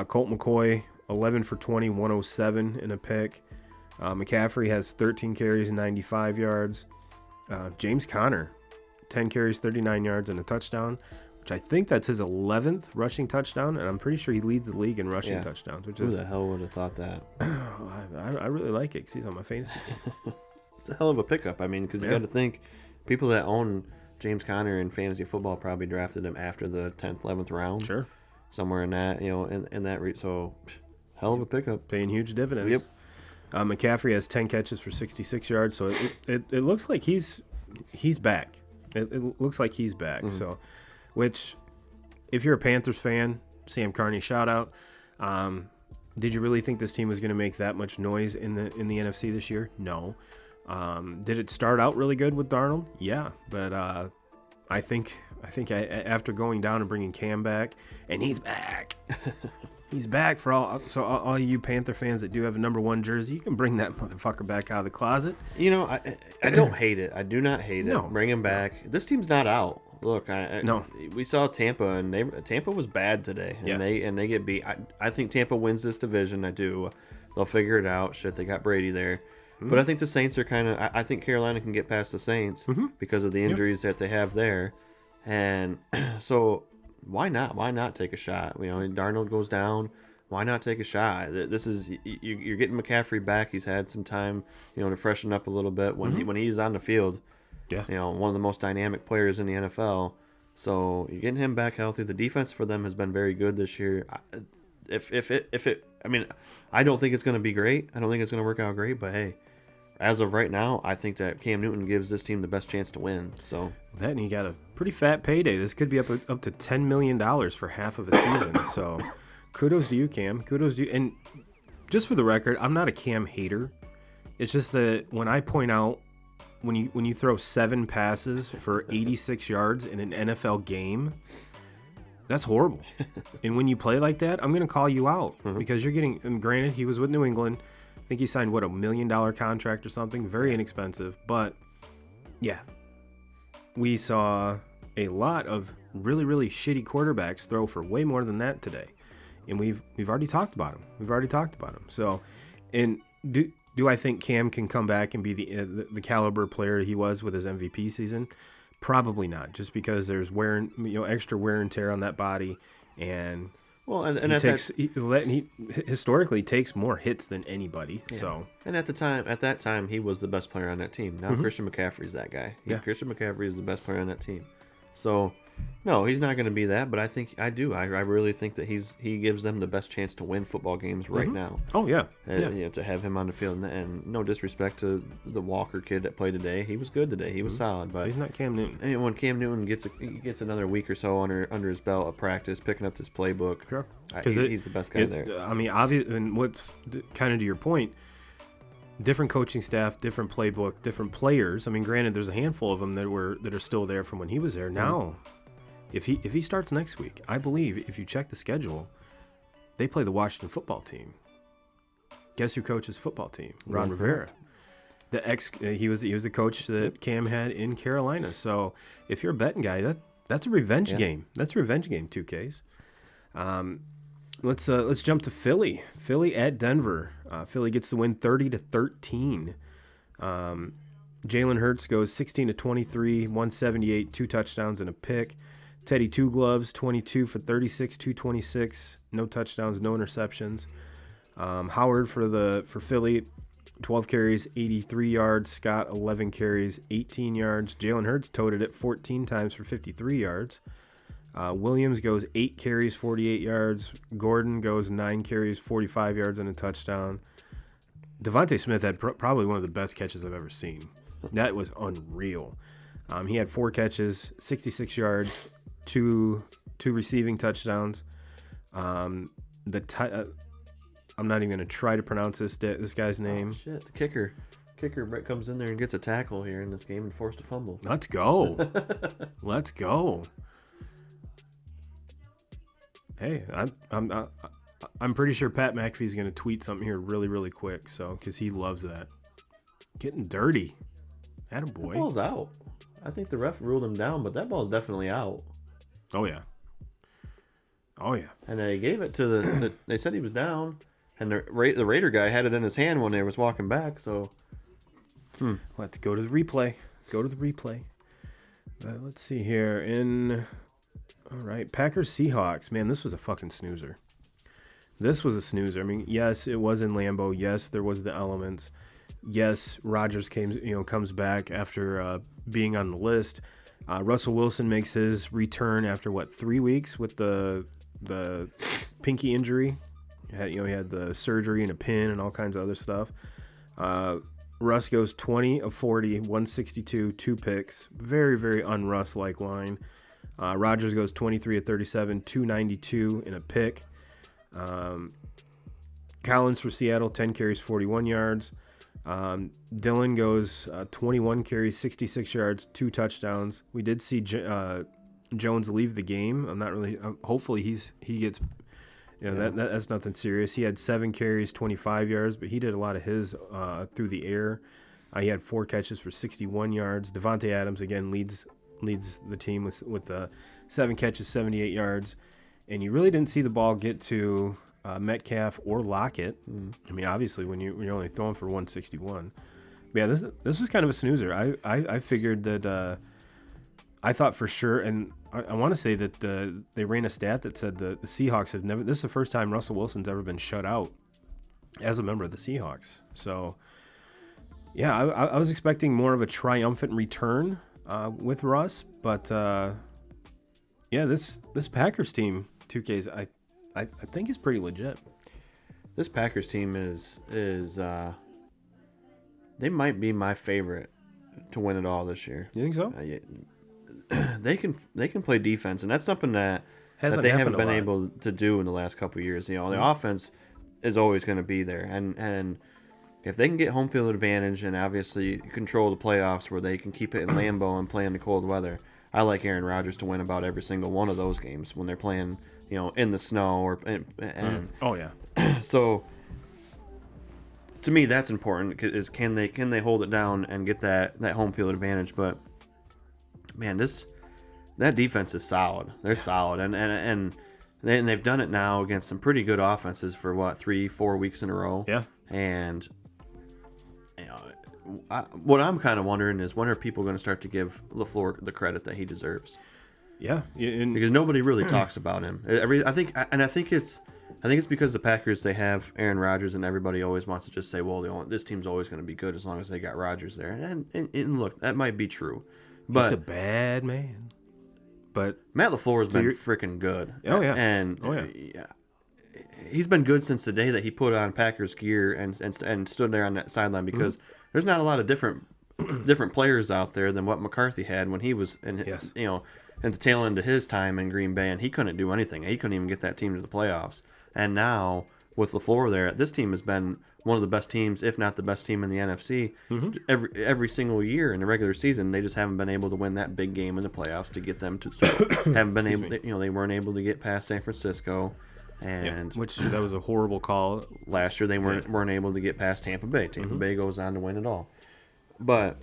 Colt McCoy, 11 for 20, 107, and a pick. McCaffrey has 13 carries, 95 yards. James Conner, 10 carries, 39 yards, and a touchdown, which I think that's his 11th rushing touchdown, and I'm pretty sure he leads the league in rushing touchdowns. Who the hell would have thought that? I really like it because he's on my fantasy team. It's a hell of a pickup. I mean, because you got to think, people that own James Conner in fantasy football probably drafted him after the 10th, 11th round. Sure. Somewhere in that, so hell of a pickup. Paying huge dividends. Yep. McCaffrey has 10 catches for 66 yards, so it looks like he's back. It looks like he's back. So. Which, if you're a Panthers fan, Sam Carney, shout out. Did you really think this team was going to make that much noise in the NFC this year? No. Did it start out really good with Darnold? Yeah, but I think after going down and bringing Cam back, and he's back. He's back for all you Panther fans that do have a number 1 jersey. You can bring that motherfucker back out of the closet. I don't hate it. I do not hate it. No. Bring him back. This team's not out. Look, we saw Tampa, and Tampa was bad today, and they get beat. I think Tampa wins this division. I do. They'll figure it out. Shit, they got Brady there. But I think the Saints are kind of. I think Carolina can get past the Saints because of the injuries that they have there, and so why not? Why not take a shot? Darnold goes down. Why not take a shot? This is you're getting McCaffrey back. He's had some time, to freshen up a little bit when he's on the field. Yeah. One of the most dynamic players in the NFL. So you're getting him back healthy. The defense for them has been very good this year. I don't think it's going to be great. I don't think it's going to work out great. But hey, as of right now, I think that Cam Newton gives this team the best chance to win. So that, and he got a pretty fat payday. This could be up to $10 million for half of a season. So kudos to you, Cam. Kudos to you. And just for the record, I'm not a Cam hater. It's just that when I point out when you throw 7 passes for 86 yards in an NFL game, that's horrible. And when you play like that, I'm going to call you out because you're getting. And granted, he was with New England. I think he signed $1 million contract or something, very inexpensive. But yeah, we saw a lot of really, really shitty quarterbacks throw for way more than that today, and we've already talked about him. So, and do I think Cam can come back and be the caliber player he was with his MVP season? Probably not, just because there's extra wear and tear on that body, and he historically takes more hits than anybody. Yeah. So, and at that time, he was the best player on that team. Now Christian McCaffrey's that guy. Christian McCaffrey is the best player on that team. So, no, he's not going to be that. But I really think that he gives them the best chance to win football games right now. Oh yeah, to have him on the field, and no disrespect to the Walker kid that played today, he was good today. He was solid, but he's not Cam Newton. And when Cam Newton gets another week or so under his belt of practice, picking up this playbook, sure, he's the best guy there. I mean, obvious, and what's kind of to your point. Different coaching staff, different playbook, different players. I mean, granted, there's a handful of them that are still there from when he was there. Now, if he starts next week, I believe if you check the schedule, they play the Washington football team. Guess who coaches football team? Ron Rivera. He was the coach that Cam had in Carolina. So if you're a betting guy, that's a revenge game. That's a revenge game. 2Ks. Let's jump to Philly. Philly at Denver. Philly gets the win 30-13. Jalen Hurts goes 16 to 23, 178, 2 touchdowns and a pick. Teddy Two Gloves 22 for 36, 226, no touchdowns, no interceptions. Howard for Philly 12 carries, 83 yards. Scott, 11 carries, 18 yards. Jalen Hurts toted it 14 times for 53 yards. Williams goes 8 carries, 48 yards. Gordon goes 9 carries, 45 yards and a touchdown. Devonte Smith had probably one of the best catches I've ever seen. That was unreal. He had 4 catches, 66 yards, two receiving touchdowns. I'm not even going to try to pronounce this guy's name. Oh, shit, the kicker comes in there and gets a tackle here in this game and forced a fumble. Let's go. Let's go. Hey, I'm pretty sure Pat McAfee's going to tweet something here really, really quick, so because he loves that. Getting dirty. Attaboy. That ball's out. I think the ref ruled him down, but that ball's definitely out. Oh, yeah. Oh, yeah. And they gave it to they said he was down, and the Raider guy had it in his hand when they was walking back, so. We'll have to go to the replay. Let's see here. All right, Packers-Seahawks. Man, this was a fucking snoozer. I mean, yes, it was in Lambeau. Yes, there was the elements. Yes, Rodgers comes back after being on the list. Russell Wilson makes his return after 3 weeks with the pinky injury. He had the surgery and a pin and all kinds of other stuff. Russ goes 20 of 40, 162, 2 picks. Very, very un-Russ-like line. Rodgers goes 23 of 37, 292 in a pick. Collins for Seattle, 10 carries, 41 yards. Dillon goes 21 carries, 66 yards, 2 touchdowns. We did see Jones leave the game. I'm not really. Hopefully he gets. That's nothing serious. He had 7 carries, 25 yards, but he did a lot of his through the air. He had 4 catches for 61 yards. Devonte Adams again leads the team with 7 catches, 78 yards. And you really didn't see the ball get to Metcalf or Lockett. I mean, obviously, when you're only throwing for 161. But yeah, this was kind of a snoozer. I figured that I thought for sure, and I want to say that they ran a stat that said the Seahawks have never. This is the first time Russell Wilson's ever been shut out as a member of the Seahawks. So yeah, I was expecting more of a triumphant return with Russ, but yeah, this Packers team, 2Ks, I think is pretty legit. This Packers team is they might be my favorite to win it all this year. You think so? They can play defense, and that's something that they haven't been able to do in the last couple of years. The offense is always going to be there, and if they can get home field advantage and obviously control the playoffs where they can keep it in Lambeau and play in the cold weather, I like Aaron Rodgers to win about every single one of those games when they're playing, in the snow oh yeah. So to me, that's important. Is can they hold it down and get that home field advantage? But man, that defense is solid. They're solid, and they've done it now against some pretty good offenses for 3-4 weeks in a row. Yeah, and what I'm kind of wondering is when are people going to start to give LaFleur the credit that he deserves? Yeah, because nobody really talks about him. I think it's because the Packers, they have Aaron Rodgers, and everybody always wants to just say, well, this team's always going to be good as long as they got Rodgers there. And look, that might be true, but he's a bad man. But Matt LaFleur has been freaking good. Oh yeah, and he's been good since the day that he put on Packers gear and stood there on that sideline, because there's not a lot of different players out there than what McCarthy had when he was in at the tail end of his time in Green Bay, and he couldn't do anything. He couldn't even get that team to the playoffs. And now with LaFleur there, this team has been one of the best teams, if not the best team in the NFC. Every single year in the regular season. They just haven't been able to win that big game in the playoffs to get them to. Haven't been able. They weren't able to get past San Francisco. And which that was a horrible call. Last year they weren't able to get past Tampa Bay. Tampa Bay goes on to win it all. But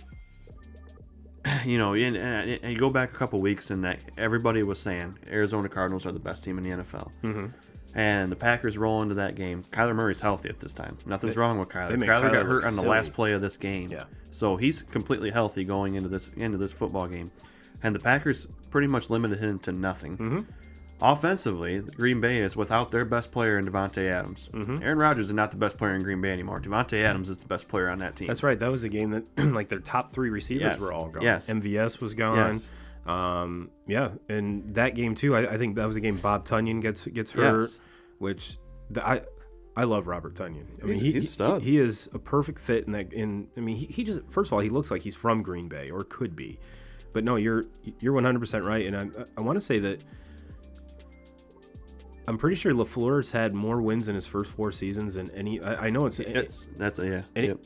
and you go back a couple weeks, and that everybody was saying Arizona Cardinals are the best team in the NFL. And the Packers roll into that game. Kyler Murray's healthy at this time. Nothing's wrong with Kyler. Kyler got hurt on the last play of this game. Yeah. So he's completely healthy going into this football game. And the Packers pretty much limited him to nothing. offensively, Green Bay is without their best player in Devonte Adams. Aaron Rodgers is not the best player in Green Bay anymore. Devonte Adams is the best player on that team. That's right. That was a game that like their top 3 receivers were all gone. Yes. MVS was gone. Yes. And that game too. I think that was a game Bob Tunyon gets hurt, Yes. which I love Robert Tunyon. I mean, He's a stud. He is a perfect fit in that. I mean, he just, first of all, he looks like he's from Green Bay or could be, but no, you're 100% right. And I want to say that I'm pretty sure LaFleur's had more wins in his first 4 seasons than any. I know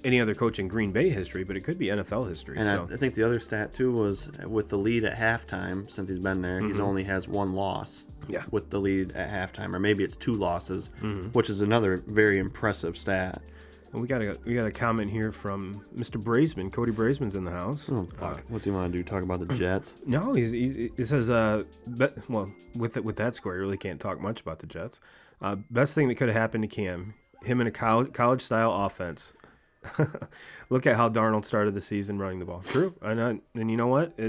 any other coach in Green Bay history, but it could be NFL history. And so. I think the other stat too was with the lead at halftime. Since he's been there, he's only has 1 loss. Yeah. With the lead at halftime, or maybe it's 2 losses, which is another very impressive stat. And we got a comment here from Mr. Braisman. Cody Braisman's in the house. Oh fuck! What's he want to do? Talk about the Jets? No, he says with that score, you really can't talk much about the Jets. Best thing that could have happened to Cam, him in a college style offense. Look at how Darnold started the season running the ball. True, and you know what?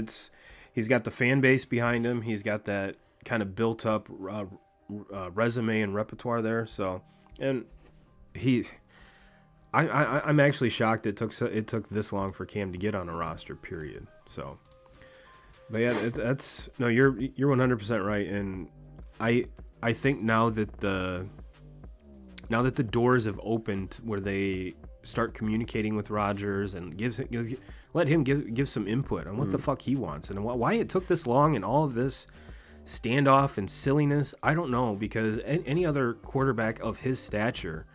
He's got the fan base behind him. He's got that kind of built up resume and repertoire there. So, and I'm actually shocked it took this long for Cam to get on a roster. Period. So, but yeah, you're 100% right, and I think now that the doors have opened where they start communicating with Rodgers and let him give some input on what the fuck he wants and why it took this long and all of this standoff and silliness. I don't know, because any other quarterback of his stature,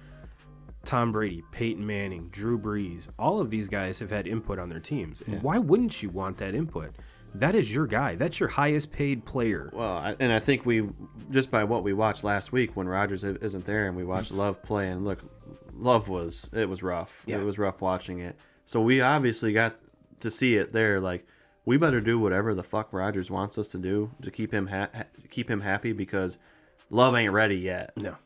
Tom Brady, Peyton Manning, Drew Brees, all of these guys have had input on their teams. And why wouldn't you want that input? That is your guy. That's your highest paid player. Well, I think we, just by what we watched last week when Rodgers isn't there and we watched Love play, and look, Love was rough. Yeah. It was rough watching it. So we obviously got to see it there. Like, we better do whatever the fuck Rodgers wants us to do to keep him happy, because Love ain't ready yet. No.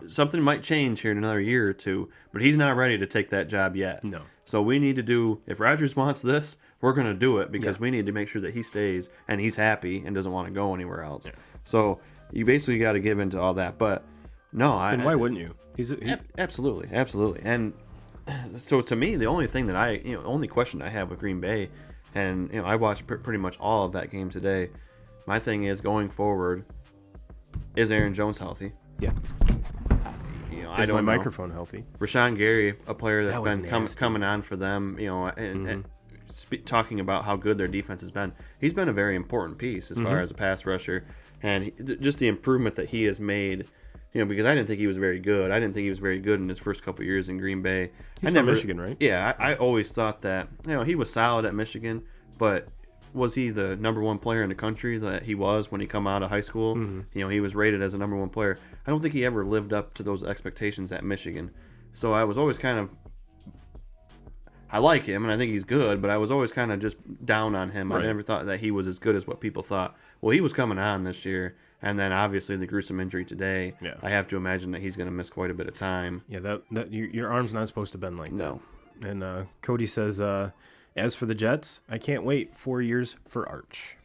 Something might change here in another year or 2, but he's not ready to take that job yet. No. So we need to do, if Rodgers wants this, we're going to do it, because we need to make sure that he stays and he's happy and doesn't want to go anywhere else. Yeah. So you basically got to give into all that. But no, and why wouldn't you? Absolutely. And so to me, the only thing that only question I have with Green Bay, and I watched pretty much all of that game today. My thing is, going forward, is Aaron Jones healthy? Yeah. I don't know. Microphone healthy. Rashawn Gary, a player that's been coming on for them, and talking about how good their defense has been. He's been a very important piece as far as a pass rusher, and just the improvement that he has made. Because I didn't think he was very good. I didn't think he was very good in his first couple years in Green Bay. He's from Michigan, right? Yeah, I always thought that he was solid at Michigan, but was he the number 1 player in the country that he was when he come out of high school? He was rated as a number 1 player. I don't think he ever lived up to those expectations at Michigan. So I was always I like him and I think he's good, but I was always kind of just down on him. Right. I never thought that he was as good as what people thought. Well, he was coming on this year, and then obviously the gruesome injury today. Yeah. I have to imagine that he's going to miss quite a bit of time. Yeah, that your arm's not supposed to bend like that. No. And Cody says, as for the Jets, I can't wait 4 years for Arch.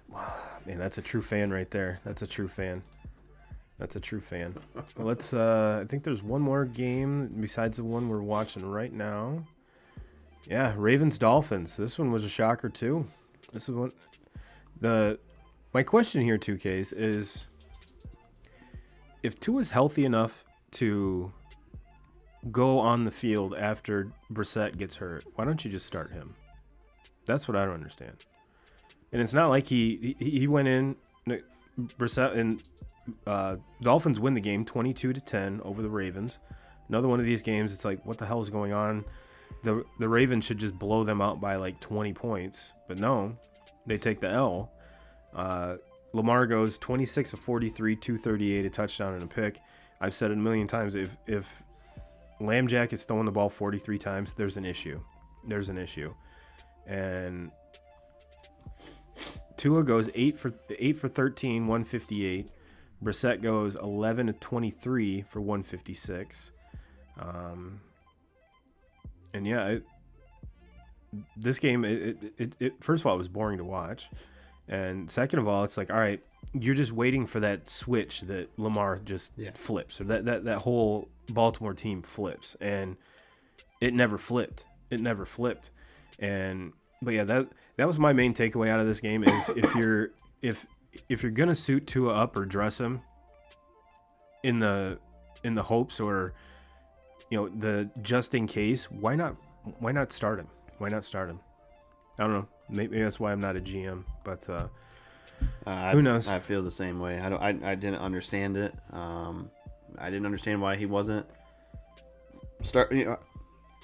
Wow, man, that's a true fan right there. That's a true fan. Well, let's. I think there's one more game besides the one we're watching right now. Yeah, Ravens Dolphins. This one was a shocker too. This is one. My question here, 2Ks, is if Tua's healthy enough to go on the field after Brissett gets hurt, why don't you just start him? That's what I don't understand. And it's not like he went in, Brissett, and Dolphins win the game 22-10 over the Ravens. Another one of these games, it's like, what the hell is going on? The Ravens should just blow them out by like 20 points, but no, they take the L. Lamar goes 26 of 43, 238, a touchdown and a pick. I've said it a million times. If Lambjack is throwing the ball 43 times, there's an issue. And Tua goes 8 for 13, 158. Brissett goes 11 of 23 for 156. And yeah, this game, it first of all, it was boring to watch. And second of all, it's like, all right, you're just waiting for that switch that Lamar just flips, or that whole Baltimore team flips, and it never flipped. But yeah, that was my main takeaway out of this game is if you're gonna suit Tua up or dress him in the hopes, or the just in case, why not start him? Why not start him? I don't know. Maybe that's why I'm not a GM, but who knows? I feel the same way. I didn't understand it. I didn't understand why he wasn't start.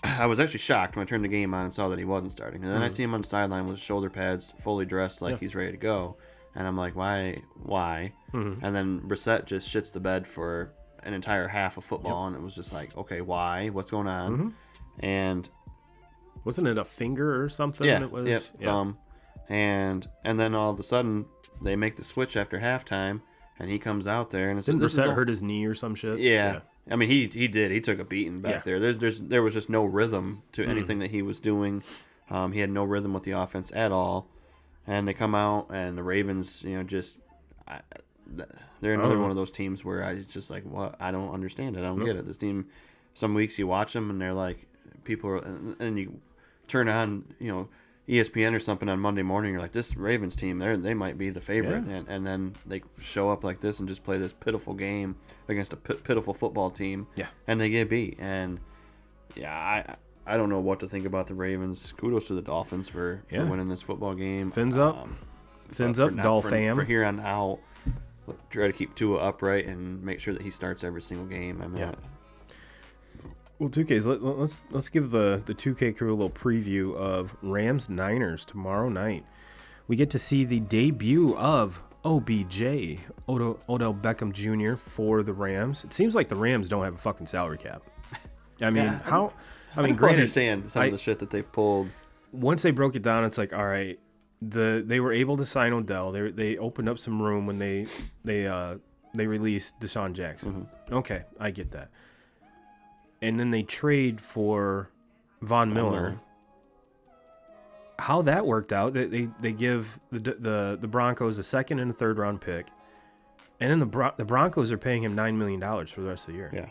I was actually shocked when I turned the game on and saw that he wasn't starting. And then I see him on the sideline with his shoulder pads fully dressed like he's ready to go. And I'm like, why? And then Brissett just shits the bed for an entire half of football. And it was just like, okay, why? What's going on? And wasn't it a finger or something? Yeah, it was, thumb. And then all of a sudden, they make the switch after halftime, and he comes out there. And didn't Brissett hurt his knee or some shit? Yeah. I mean, he did. He took a beating back there. There was just no rhythm to anything that he was doing. He had no rhythm with the offense at all. And they come out, and the Ravens, they're another one of those teams where I just like, what? I don't understand it. I don't get it. This team, some weeks you watch them, and they're like, people are, and you turn on, ESPN or something on Monday morning, you're like, this Ravens team, they might be the favorite, and then they show up like this and just play this pitiful game against a pitiful football team, and they get beat. And I don't know what to think about the Ravens. Kudos to the Dolphins for winning this football game. Fins up, Doll fam. For here on out, try to keep Tua upright and make sure that he starts every single game. Well, 2Ks, let's give the 2K crew a little preview of Rams-Niners tomorrow night. We get to see the debut of OBJ, Odell Beckham Jr. for the Rams. It seems like the Rams don't have a fucking salary cap. I mean, I granted, understand some of the shit that they've pulled. Once they broke it down, it's like, all right, they were able to sign Odell. They opened up some room when they released Deshaun Jackson. Okay, I get that. And then they trade for Von Miller. How that worked out, they give the Broncos a second and a third round pick, and then the Broncos are paying him $9 million for the rest of the year. Yeah.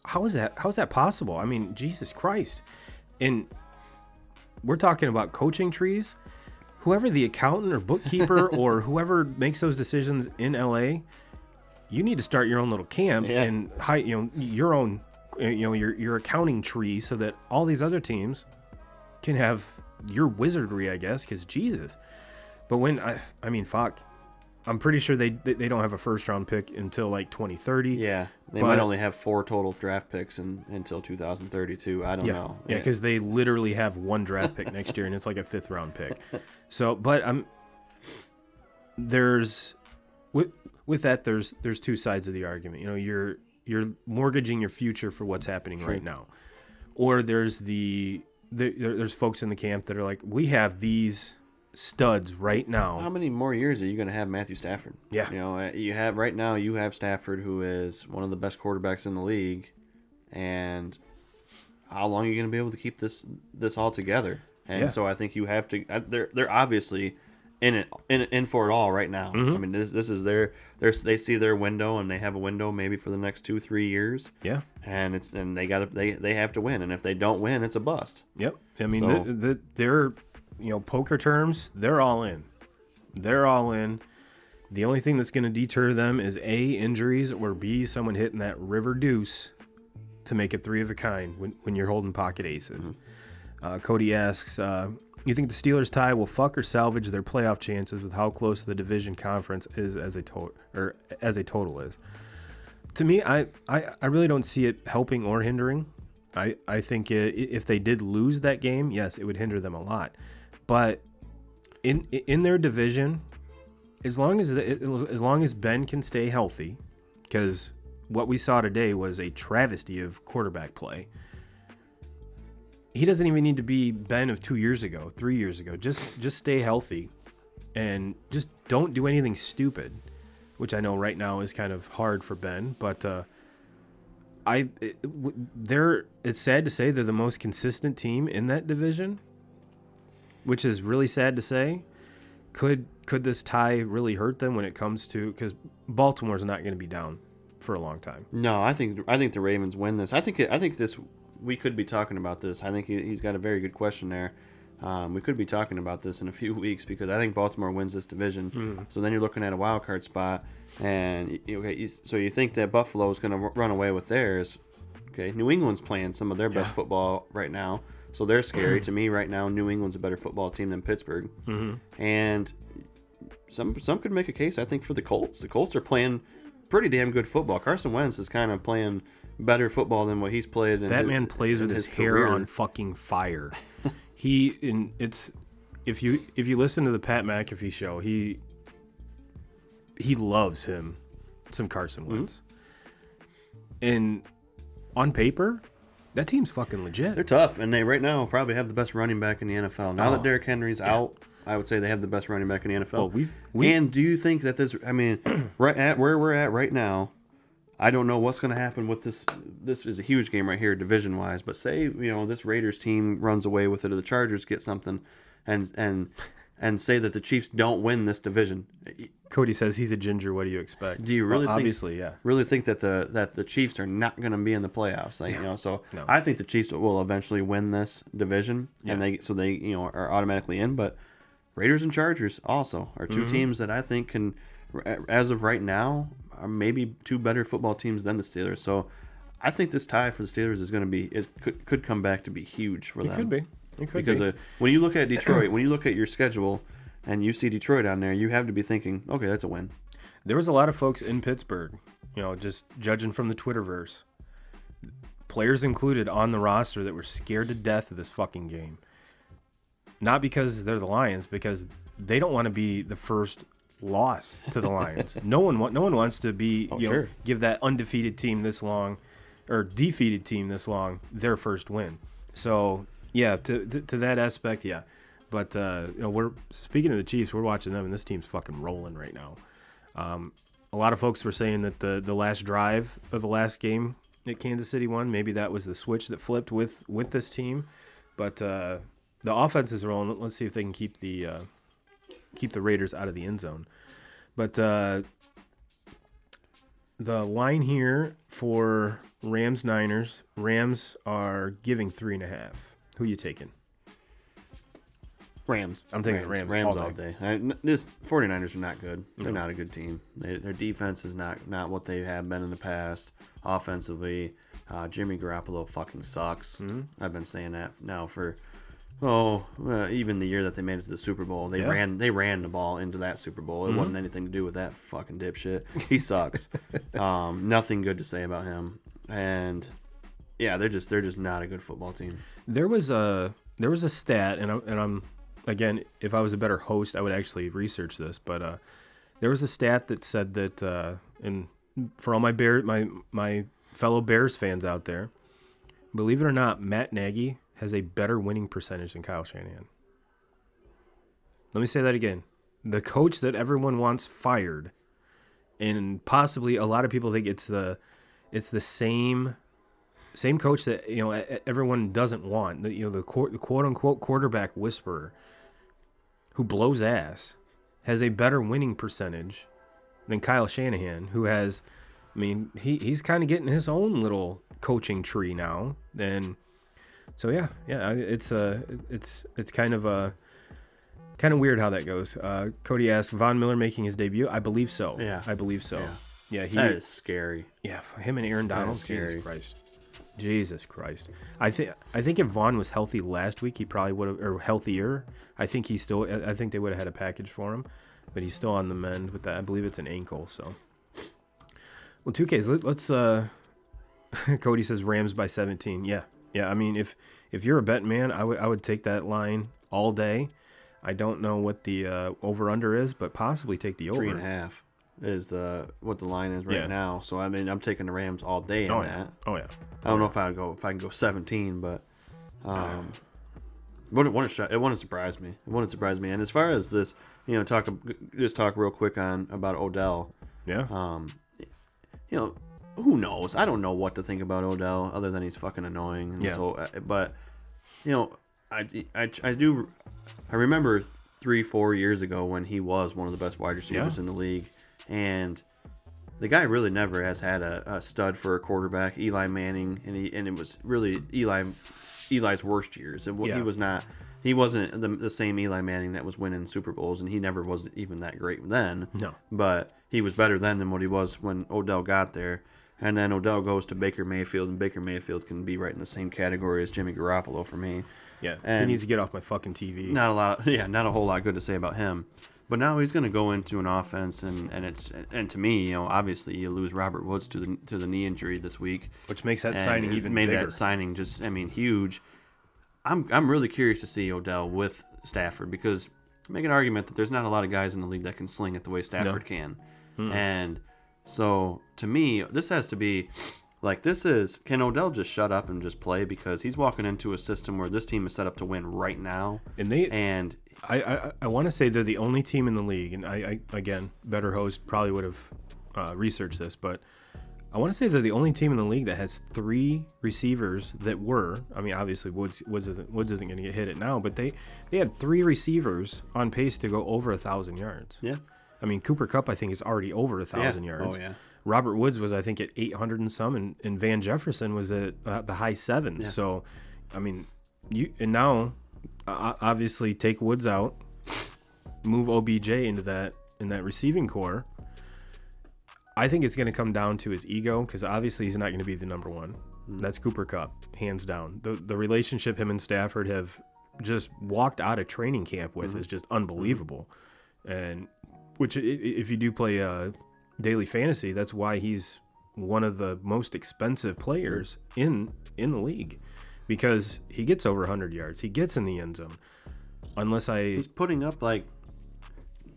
How is that possible? I mean, Jesus Christ. And we're talking about coaching trees. Whoever the accountant or bookkeeper or whoever makes those decisions in LA, you need to start your own little camp and hide, your own, your accounting tree, so that all these other teams can have your wizardry, I guess. Because Jesus, but when I mean, fuck, I'm pretty sure they don't have a first round pick until like 2030. Yeah, they might only have 4 total draft picks until 2032. I don't know. Yeah, because they literally have 1 draft pick next year, and it's like a 5th round pick. So, but there's. With that, there's 2 sides of the argument. You're mortgaging your future for what's happening right now, or there's folks in the camp that are like, we have these studs right now. How many more years are you going to have Matthew Stafford? Yeah, you have Stafford, who is one of the best quarterbacks in the league, and how long are you going to be able to keep this all together? And so I think you have to. They're obviously in for it all right now. I mean, this is they see their window, and they have a window maybe for the next 2-3 years. Yeah, and they have to win, and if they don't win, it's a bust. Yep. I mean, they're poker terms, they're all in. They're all in. The only thing that's going to deter them is A, injuries, or B, someone hitting that river deuce to make it 3 of a kind when you're holding pocket aces. Cody asks, you think the Steelers tie will fuck or salvage their playoff chances with how close the division conference is as a total is? To me, I really don't see it helping or hindering. I think if they did lose that game, yes, it would hinder them a lot. But in their division, as long as Ben can stay healthy, because what we saw today was a travesty of quarterback play. He doesn't even need to be Ben of 2 years ago, 3 years ago. Just stay healthy, and just don't do anything stupid, which I know right now is kind of hard for Ben. But it's sad to say they're the most consistent team in that division. which is really sad to say. Could this tie really hurt them when it comes to, because Baltimore's not going to be down for a long time. No, I think the Ravens win this. I think this, we could be talking about this. I think he's got a very good question there. We could be talking about this in a few weeks because I think Baltimore wins this division. So then you're looking at a wild card spot, and so you think that Buffalo is going to run away with theirs. Okay, New England's playing some of their best football right now, so they're scary to me right now. New England's a better football team than Pittsburgh, and some could make a case, I think, for the Colts. The Colts are playing pretty damn good football. Carson Wentz is kind of playing better football than what he's played. That man plays with his hair on fucking fire. If you listen to the Pat McAfee show, he loves him some Carson Wentz. And on paper, that team's fucking legit. They're tough, and they right now probably have the best running back in the NFL. Now that Derrick Henry's out, I would say they have the best running back in the NFL. Well, and do you think that this? I mean, right at where we're at right now, I don't know what's going to happen with this. This is a huge game right here, division wise. But say this Raiders team runs away with it, or the Chargers get something, and say that the Chiefs don't win this division. Cody says he's a ginger. What do you expect? Do you really obviously, really think that the Chiefs are not going to be in the playoffs? So no. I think the Chiefs will eventually win this division, and they are automatically in. But Raiders and Chargers also are two teams that I think can, as of right now, are maybe two better football teams than the Steelers. So I think this tie for the Steelers is going to could come back to be huge for them. It could be. Because when you look at Detroit, when you look at your schedule and you see Detroit on there, you have to be thinking, okay, that's a win. There was a lot of folks in Pittsburgh, just judging from the Twitterverse, players included on the roster that were scared to death of this fucking game. Not because they're the Lions, because they don't want to be the first loss to the Lions. No one wants to be give that undefeated team this long, or defeated team this long, their first win. So yeah, to that aspect, yeah. But we're speaking of the Chiefs, we're watching them, and this team's fucking rolling right now. A lot of folks were saying that the last drive of the last game that Kansas City won, maybe that was the switch that flipped with this team. But the offense is rolling. Let's see if they can keep the Raiders out of the end zone. But the line here for Rams-Niners, Rams are giving 3.5. Who are you taking? Rams. I'm taking Rams all day. This 49ers are not good. They're not a good team. Their defense is not what they have been in the past. Offensively, Jimmy Garoppolo fucking sucks. I've been saying that now for even the year that they made it to the Super Bowl. They ran the ball into that Super Bowl. It wasn't anything to do with that fucking dipshit. He sucks. Nothing good to say about him. And yeah, they're just not a good football team. There was a stat, and I'm again, if I was a better host, I would actually research this. But there was a stat that said that, and for all my fellow Bears fans out there, believe it or not, Matt Nagy has a better winning percentage than Kyle Shanahan. Let me say that again. The coach that everyone wants fired, and possibly a lot of people think it's the same coach that everyone doesn't want. The quote unquote quarterback whisperer who blows ass has a better winning percentage than Kyle Shanahan, who has, he's kind of getting his own little coaching tree now. And so yeah, it's kind of weird how that goes. Cody asked, Von Miller making his debut? I believe so. Yeah, I believe so. Yeah, that is scary. Yeah, him and Aaron Donald. Jesus Christ. I think if Vaughn was healthy last week, he probably would have, or healthier. I think they would have had a package for him, but he's still on the mend with that. I believe it's an ankle. So, well, 2Ks. Let's. Cody says Rams by 17. Yeah. If you're a bet man, I would take that line all day. I don't know what the over under is, but possibly take the over. 3.5 is what the line is right now. So I'm taking the Rams all day in that. Oh yeah. I don't know if I can go 17, but it wouldn't surprise me. It wouldn't surprise me. And as far as this, talk real quick about Odell. Yeah. Who knows? I don't know what to think about Odell other than he's fucking annoying. And so, but I do. I remember 3-4 years ago when he was one of the best wide receivers in the league, and the guy really never has had a stud for a quarterback. Eli Manning, and it was really Eli's worst years. He wasn't the same Eli Manning that was winning Super Bowls, and he never was even that great then. No. But he was better then than what he was when Odell got there. And then Odell goes to Baker Mayfield, and Baker Mayfield can be right in the same category as Jimmy Garoppolo for me. Yeah, and he needs to get off my fucking TV. Not a whole lot good to say about him. But now he's going to go into an offense, and to me, obviously you lose Robert Woods to the knee injury this week, which makes that signing even bigger. That signing just, huge. I'm really curious to see Odell with Stafford, because make an argument that there's not a lot of guys in the league that can sling it the way Stafford can. And so to me, this has to be like, can Odell just shut up and just play, because he's walking into a system where this team is set up to win right now. And I want to say they're the only team in the league, and I again, better host probably would have researched this, but I want to say they're the only team in the league that has 3 receivers that were, obviously Woods isn't going to get hit it now, but they had 3 receivers on pace to go over 1,000 yards. Yeah. Cooper Kupp, I think, is already over 1,000 yards. Oh, yeah. Robert Woods was, I think, at 800 and some, and Van Jefferson was at the high 7s. Yeah. So, now, obviously, take Woods out, move OBJ in that receiving core. I think it's going to come down to his ego, because obviously he's not going to be the number one. That's Cooper Kupp, hands down. The relationship him and Stafford have just walked out of training camp with is just unbelievable. And which, if you do play daily fantasy, that's why he's one of the most expensive players in the league, because he gets over 100 yards. He gets in the end zone. He's putting up like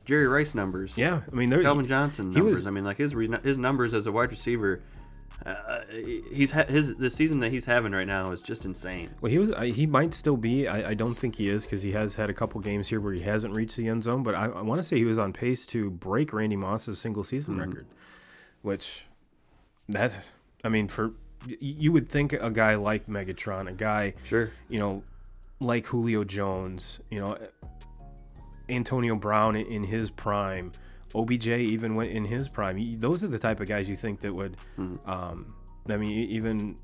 Jerry Rice numbers. Yeah, Calvin Johnson numbers. His numbers as a wide receiver. The season that he's having right now is just insane. Well, he might still be. I don't think he is, because he has had a couple games here where he hasn't reached the end zone. But I want to say he was on pace to break Randy Moss's single season record, which you would think a guy like Megatron, a guy like Julio Jones, Antonio Brown in his prime, OBJ even went in his prime. Those are the type of guys you think that would, even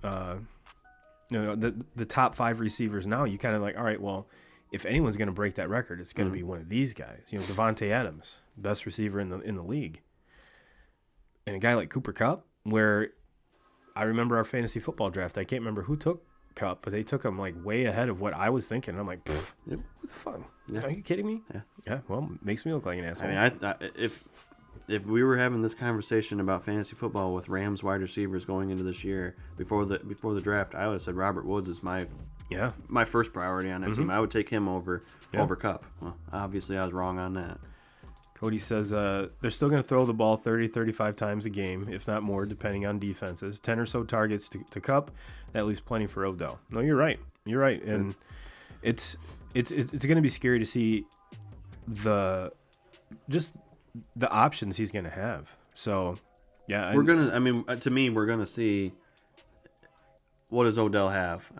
the top 5 receivers now, you kind of like, all right, well, if anyone's going to break that record, it's going to be one of these guys. Devonte Adams, best receiver in the league, and a guy like Cooper Kupp, where I remember our fantasy football draft. I can't remember who took Kupp, but they took him like way ahead of what I was thinking. I'm like, what the fuck? Yeah. Are you kidding me? Yeah. Well, makes me look like an asshole. If we were having this conversation about fantasy football with Rams wide receivers going into this year before the draft, I would have said Robert Woods is my first priority on that team. I would take him over Kupp. Well, obviously, I was wrong on that. Cody says they're still going to throw the ball 30, 35 times a game, if not more, depending on defenses. 10 or so targets to Kupp. That leaves plenty for Odell. No, you're right. And it's going to be scary to see the options he's going to have. So, yeah. To me, we're going to see, what does Odell have?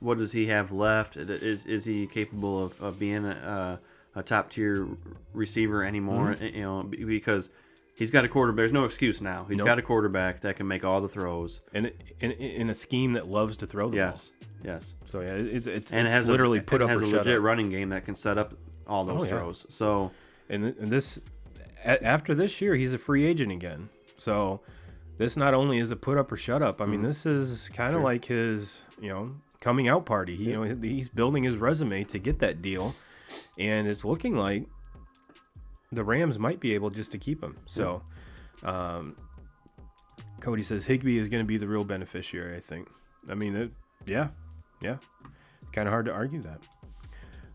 What does he have left? Is he capable of being a top tier receiver anymore? Because he's got a quarterback. There's no excuse now. He's got a quarterback that can make all the throws, and in a scheme that loves to throw the ball. Yes. So yeah, it has literally put up or shut up. It has a legit running game that can set up all those throws. So, and this after this year, he's a free agent again. So this not only is a put up or shut up. This is kind of like his coming out party. He's building his resume to get that deal. And it's looking like the Rams might be able just to keep him. So, Cody says Higbee is going to be the real beneficiary, I think. Yeah. Kind of hard to argue that.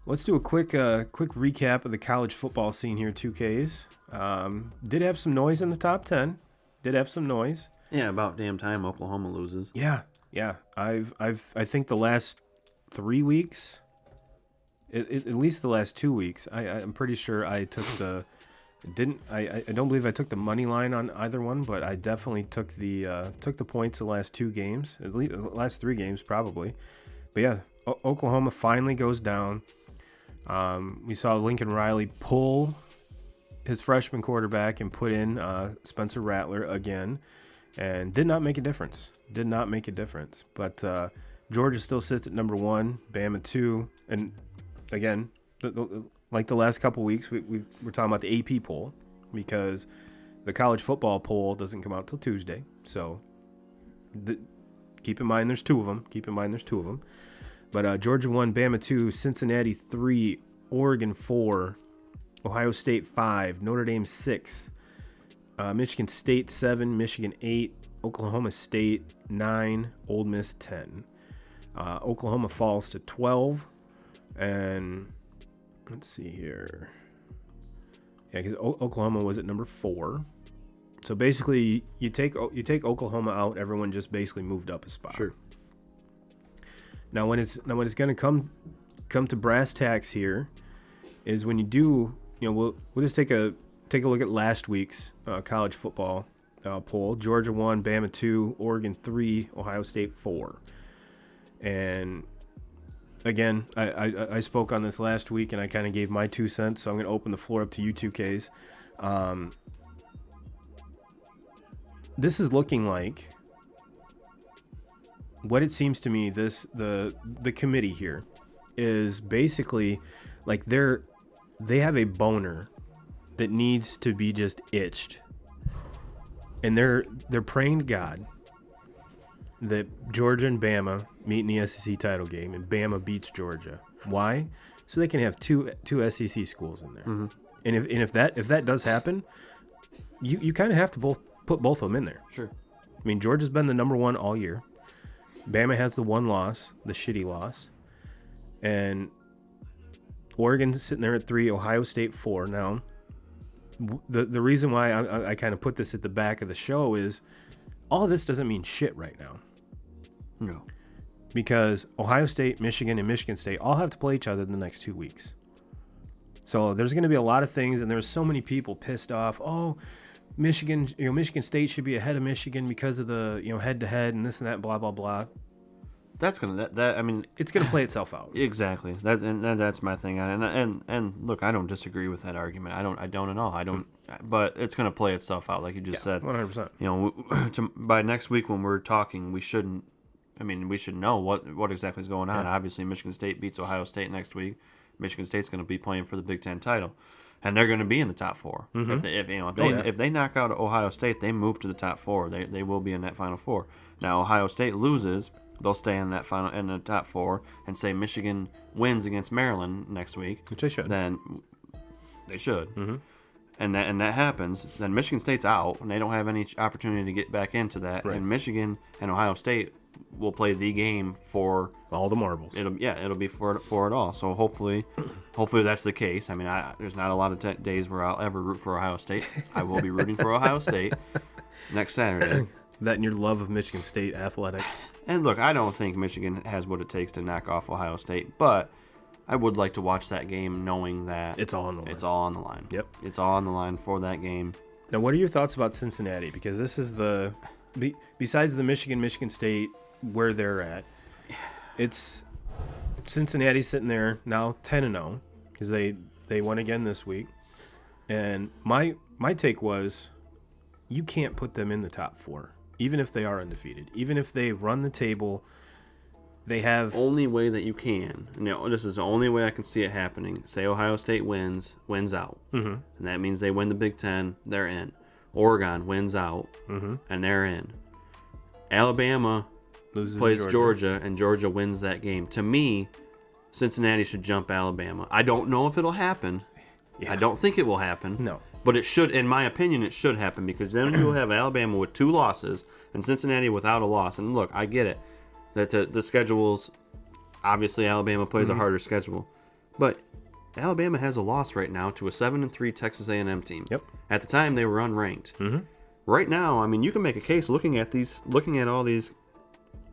Let's do a quick recap of the college football scene here, 2Ks. Did have some noise in the top 10. Did have some noise. Yeah, about damn time Oklahoma loses. Yeah. I think the last 3 weeks... At least the last 2 weeks, I'm pretty sure I took I don't believe I took the money line on either one, but I definitely took the points the last 2 games, at least the last 3 games probably. But yeah, Oklahoma finally goes down. We saw Lincoln Riley pull his freshman quarterback and put in Spencer Rattler again, and did not make a difference. But Georgia still sits at number 1, Bama 2, and again, like the last couple weeks, we're talking about the AP poll because the college football poll doesn't come out till Tuesday. So keep in mind there's two of them. But Georgia 1, Bama 2, Cincinnati 3, Oregon 4, Ohio State 5, Notre Dame 6, Michigan State 7, Michigan 8, Oklahoma State 9, Ole Miss 10. Oklahoma falls to 12, and let's see here. Yeah, because Oklahoma was at number 4. So basically, you take Oklahoma out, everyone just basically moved up a spot. Sure. Now when it's going to come to brass tacks here, is when you do, we'll just take a look at last week's college football poll. Georgia 1, Bama 2, Oregon 3, Ohio State 4. And again, I spoke on this last week, and I kind of gave my 2 cents, so I'm going to open the floor up to you 2Ks. This is looking like what it seems to me. The committee here is basically like they have a boner that needs to be just itched, and they're praying to God that Georgia and Bama meet in the SEC title game, and Bama beats Georgia. Why? So they can have two SEC schools in there. Mm-hmm. And if that does happen, you kind of have to put both of them in there. Sure. I mean, Georgia's been the number 1 all year. Bama has the one loss, the shitty loss, and Oregon's sitting there at 3, Ohio State 4. Now, the reason why I kind of put this at the back of the show is all of this doesn't mean shit right now. No. Because Ohio State, Michigan, and Michigan State all have to play each other in the next 2 weeks. So there's going to be a lot of things, and there's so many people pissed off. Oh, Michigan State should be ahead of Michigan because of the head-to-head and this and that, blah blah blah. That's gonna I mean, it's gonna play itself out. Exactly. That's my thing. And look, I don't disagree with that argument. I don't at all. But it's gonna play itself out, like you just said. 100%. By next week when we're talking, we should know what exactly is going on. Yeah. Obviously, Michigan State beats Ohio State next week. Michigan State's going to be playing for the Big Ten title, and they're going to be in the top 4. Mm-hmm. If they knock out Ohio State, they move to the top 4. They will be in that Final Four. Now, Ohio State loses, they'll stay in the top 4, and say Michigan wins against Maryland next week, which they should. Then they should. Mm-hmm. And that happens, then Michigan State's out, and they don't have any opportunity to get back into that. Right. And Michigan and Ohio State will play the game for all the marbles. It'll be for it all. So hopefully that's the case. I mean, there's not a lot of days where I'll ever root for Ohio State. I will be rooting for Ohio State next Saturday. That and your love of Michigan State athletics. And look, I don't think Michigan has what it takes to knock off Ohio State, but I would like to watch that game knowing that it's all on the line. It's all on the line. Yep. It's all on the line for that game. Now, what are your thoughts about Cincinnati? Because this is besides the Michigan State, where they're at, it's Cincinnati sitting there now 10-0 because they won again this week. And my take was you can't put them in the top 4, even if they are undefeated. Even if they run the table, they have... Only way that you can, this is the only way I can see it happening. Say Ohio State wins out. Mm-hmm. And that means they win the Big Ten, they're in. Oregon wins out, mm-hmm. and they're in. Alabama plays Georgia, and Georgia wins that game. To me, Cincinnati should jump Alabama. I don't know if it'll happen. Yeah. I don't think it will happen. No. But it should, in my opinion, it should happen because then you'll have Alabama with 2 losses and Cincinnati without a loss. And look, I get it that the schedules, obviously Alabama plays mm-hmm. a harder schedule, but Alabama has a loss right now to a 7-3 Texas A&M team. Yep. At the time, they were unranked. Mm-hmm. Right now, I mean, you can make a case looking at all these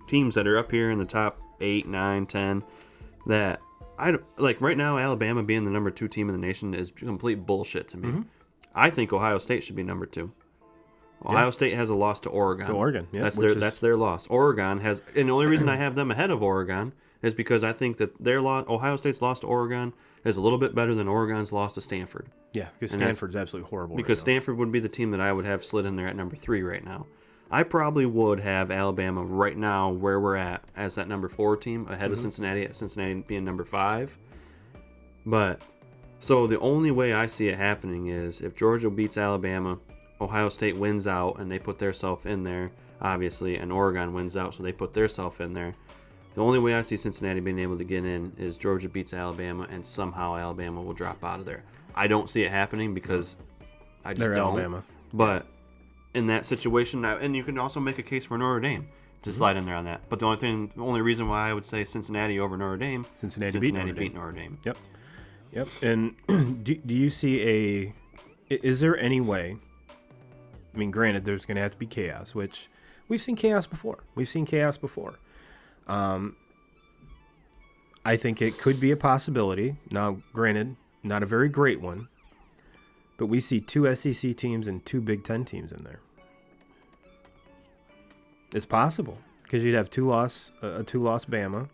teams that are up here in the top 8, 9, 10, that right now Alabama being the number 2 team in the nation is complete bullshit to me. Mm-hmm. I think Ohio State should be number 2. Ohio State has a loss to Oregon. Yeah. That's their loss. Oregon has, and the only reason I have them ahead of Oregon is because I think that their loss, Ohio State's loss to Oregon, is a little bit better than Oregon's loss to Stanford. Yeah, because Stanford's absolutely horrible. Because right now. Stanford would be the team that I would have slid in there at number 3 right now. I probably would have Alabama right now where we're at as that number 4 team ahead of Cincinnati, Cincinnati being number 5. But so the only way I see it happening is if Georgia beats Alabama, Ohio State wins out and they put theirself in there, obviously, and Oregon wins out, so they put theirself in there. The only way I see Cincinnati being able to get in is Georgia beats Alabama and somehow Alabama will drop out of there. I don't see it happening because I just They're don't. Alabama. But in that situation now, and you can also make a case for Notre Dame to slide in there on that. But the only reason why I would say Cincinnati over Notre Dame, Cincinnati beat Notre Dame. Yep. And do you see is there any way, I mean, granted, there's going to have to be chaos, which we've seen chaos before. I think it could be a possibility. Now, granted, not a very great one, but we see 2 SEC teams and 2 Big Ten teams in there. It's possible because you'd have a 2-loss Bama,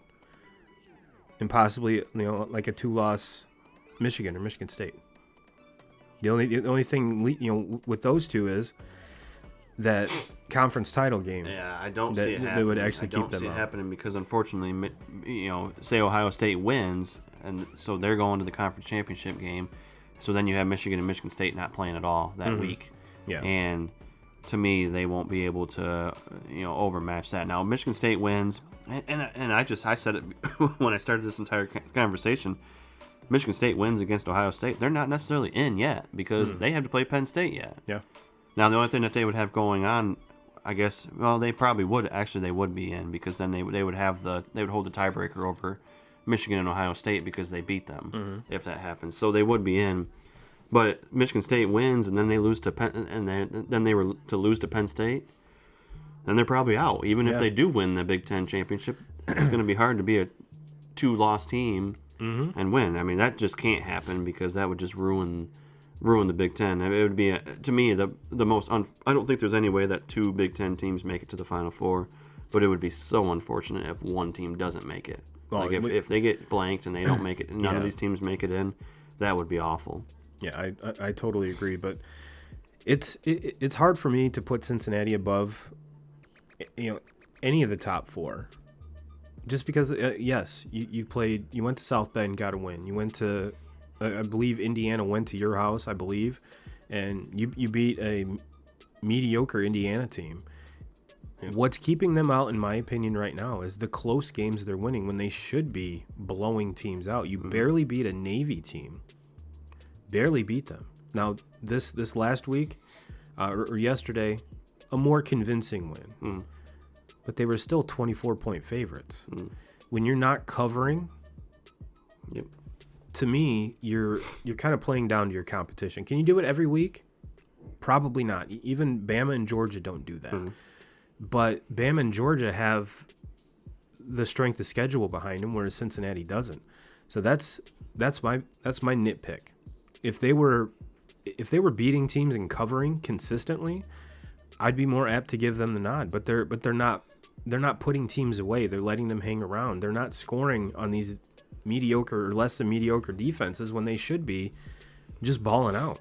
and possibly like a 2-loss Michigan or Michigan State. The only thing with those two is that conference title game. Yeah, I don't see it happening. They would actually keep them out. I don't see it happening because unfortunately, say Ohio State wins, and so they're going to the conference championship game. So then you have Michigan and Michigan State not playing at all that week. Yeah. And to me, they won't be able to, overmatch that. Now, Michigan State wins, and I said it when I started this entire conversation. Michigan State wins against Ohio State. They're not necessarily in yet because they have to play Penn State yet. Yeah. Now, the only thing that they would have going on, I guess, well, they probably would. Actually, they would be in because then they would hold the tiebreaker over Michigan and Ohio State because they beat them if that happens. So they would be in. But Michigan State wins and then they lose to Penn, and then they were to lose to Penn State, then they're probably out. Even if they do win the Big Ten championship, it's going to be hard to be a 2-loss team and win. I mean, that just can't happen because that would just ruin the Big Ten. It would be, to me, the most. I don't think there's any way that 2 Big Ten teams make it to the Final Four, but it would be so unfortunate if one team doesn't make it. Well, like if they get blanked and they don't make it, none of these teams make it in, that would be awful. Yeah, I totally agree, but it's hard for me to put Cincinnati above, any of the top 4, just because yes, you went to South Bend, got a win. You went to, I believe Indiana went to your house, I believe, and you beat a mediocre Indiana team. Yeah. What's keeping them out, in my opinion, right now is the close games they're winning when they should be blowing teams out. You barely beat a Navy team. Barely beat them. Now, this last week, or yesterday, a more convincing win. But they were still 24-point favorites. When you're not covering, to me, you're kind of playing down to your competition. Can you do it every week? Probably not. Even Bama and Georgia don't do that. But Bama and Georgia have the strength of schedule behind them, whereas Cincinnati doesn't. So that's my nitpick. If they were beating teams and covering consistently, I'd be more apt to give them the nod. But they're not putting teams away. They're letting them hang around. They're not scoring on these mediocre or less than mediocre defenses when they should be just balling out.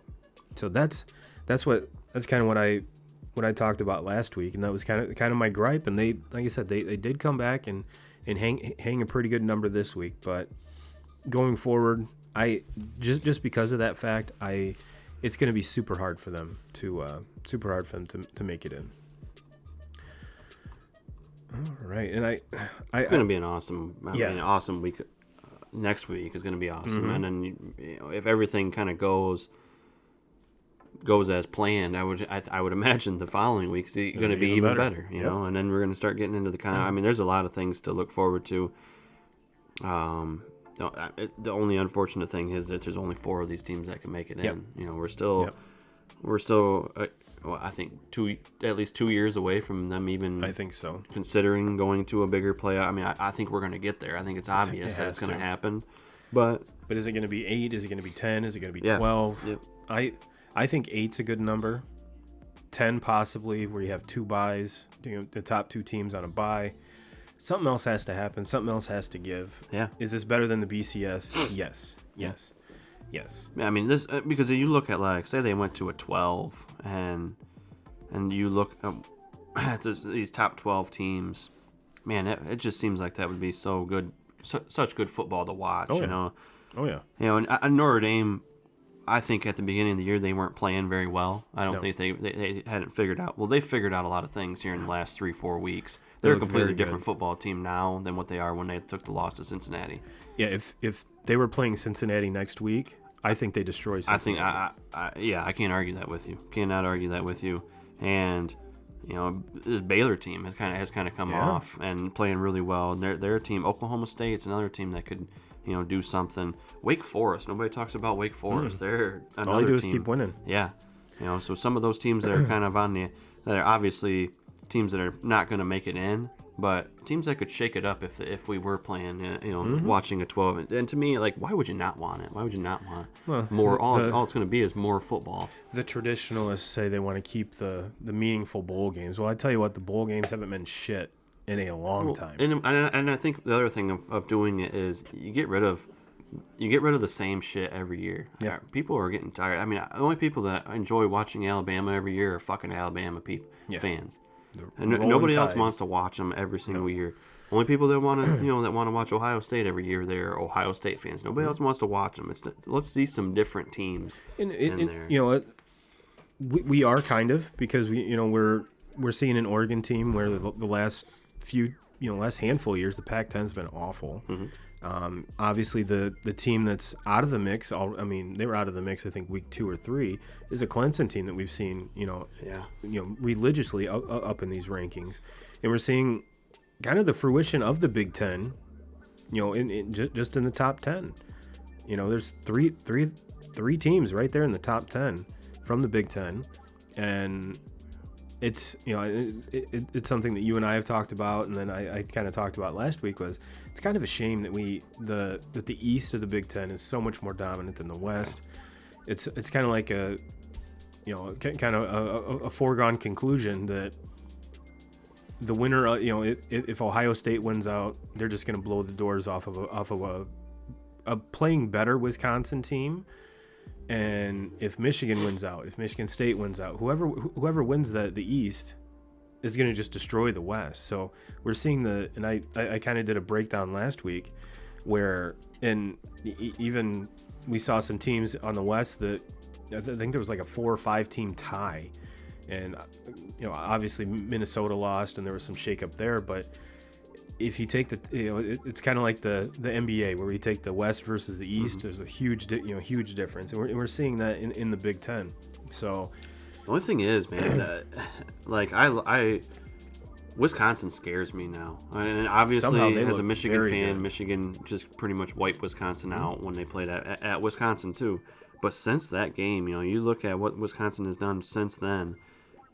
So that's kind of what I talked about last week, and that was kind of my gripe. And they, like I said, they did come back and hang a pretty good number this week. But going forward, I just because of that fact, it's going to be super hard for them to make it in. All right, and it's going to be an awesome, awesome week. Next week is going to be awesome, and then if everything kind of goes as planned, I would imagine the follling week is going to be even better, you know. And then we're going to start getting into the kind of. I mean, there's a lot of things to look forward to. The only unfortunate thing is that there's only 4 of these teams that can make it in. You know, we're still, I think at least 2 years away from them even. I think so. Considering going to a bigger playoff. I mean, I think we're going to get there. I think it's obvious that it's going to happen. But is it going to be 8? Is it going to be 10? Is it going to be 12? Yep. I think 8's a good number. 10 possibly, where you have 2 buys. The top 2 teams on a bye. something else has to happen. Something else has to give. Yeah. Is this better than the BCS? Yes. I mean, this because you look at, like, say they went to a 12, and you look at these top 12 teams. Man, it just seems like that would be so good, such good football to watch. Oh, you know. Oh yeah. And Notre Dame, I think at the beginning of the year they weren't playing very well. I don't think they hadn't figured out. Well, they figured out a lot of things here in the last 3-4 weeks. They're a completely different football team now than what they are when they took the loss to Cincinnati. Yeah, if they were playing Cincinnati next week, I think they destroy Cincinnati. I can't argue that with you. Cannot argue that with you. And this Baylor team has kind of come off and playing really well. And their team, Oklahoma State's another team that could do something. Wake Forest. Nobody talks about Wake Forest. They're another team. All they do is keep winning. Yeah. So some of those teams that are kind of that are obviously teams that are not going to make it in, but teams that could shake it up if we were playing, watching a 12. And to me, like, why would you not want it? Why would you not want more? All it's going to be is more football. The traditionalists say they want to keep the meaningful bowl games. Well, I tell you what, the bowl games haven't been shit in a long time. And I think the other thing of doing it is you get rid of the same shit every year. Yeah. People are getting tired. I mean, the only people that enjoy watching Alabama every year are fucking Alabama fans. And nobody else wants to watch them every single year. Only people that want to, that want to watch Ohio State every year, they're Ohio State fans. Nobody else wants to watch them. Let's see some different teams in there. We are kind of, because we're seeing an Oregon team where the last handful of years the Pac-10's been awful. Obviously the team that's out of the mix, they were out of the mix I think week 2 or 3, is a Clemson team that we've seen religiously up in these rankings, and we're seeing kind of the fruition of the Big Ten, just in the top 10. There's three teams right there in the top 10 from the Big Ten, and it's it's something that you and I have talked about, and then I kind of talked about last week. Was it's kind of a shame that that the East of the Big Ten is so much more dominant than the West. It's kind of like a foregone conclusion that the winner, if Ohio State wins out, they're just going to blow the doors off of a playing better Wisconsin team. And if Michigan wins out, if Michigan State wins out, whoever wins the East is going to just destroy the West. So we're seeing and I kind of did a breakdown last week where, and even we saw some teams on the West that I think there was like a 4 or 5 team tie. And, obviously Minnesota lost and there was some shakeup there, but if you take it's kind of like the NBA where we take the West versus the East. There's a huge difference, and we're seeing that in the Big Ten. So the only thing is, man, like I Wisconsin scares me now, and obviously as a Michigan fan, good. Michigan just pretty much wiped Wisconsin out when they played at Wisconsin too. But since that game, you look at what Wisconsin has done since then,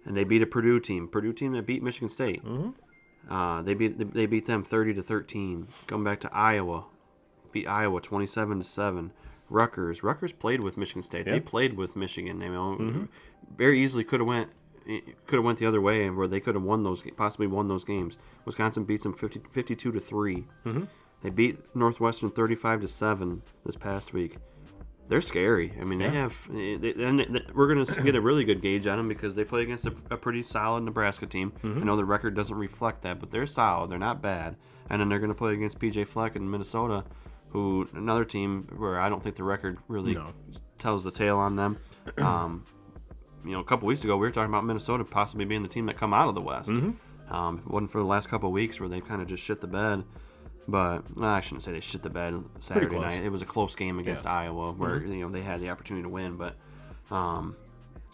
and they beat a Purdue team that beat Michigan State. They beat them 30-13. Going back to Iowa, beat Iowa 27-7. Rutgers played with Michigan State. Yep. They played with Michigan. Very easily could have went the other way, where they could have possibly won those games. Wisconsin beats them 52-3. They beat Northwestern 35-7 this past week. They're scary. I mean, we're going to get a really good gauge on them because they play against a pretty solid Nebraska team. I know the record doesn't reflect that, but they're solid. They're not bad. And then they're going to play against PJ Fleck in Minnesota, who another team where I don't think the record really tells the tale on them. A couple weeks ago, we were talking about Minnesota possibly being the team that come out of the West. If it wasn't for the last couple of weeks where they kind of just shit the bed. But I shouldn't say they shit the bed Saturday night. It was a close game against Iowa where they had the opportunity to win. But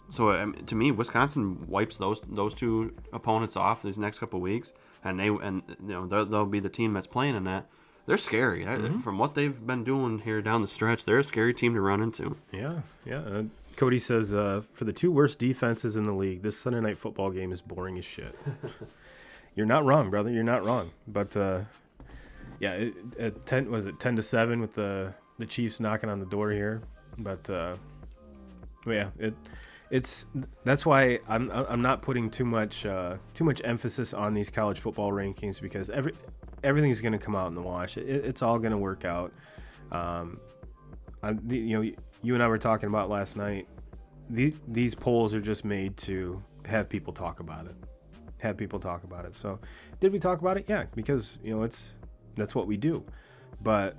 so to me, Wisconsin wipes those two opponents off these next couple of weeks, and they'll be the team that's playing in that. They're scary. From what they've been doing here down the stretch, they're a scary team to run into. Yeah. Cody says, for the 2 worst defenses in the league, this Sunday night football game is boring as shit. You're not wrong, brother. You're not wrong. But at 10-7 with the Chiefs knocking on the door here. But That's why I'm not putting too much emphasis on these college football rankings, because everything's going to come out in the wash. It's all going to work out. You and I were talking about last night. These polls are just made to have people talk about it. So, did we talk about it? Yeah, because that's what we do. But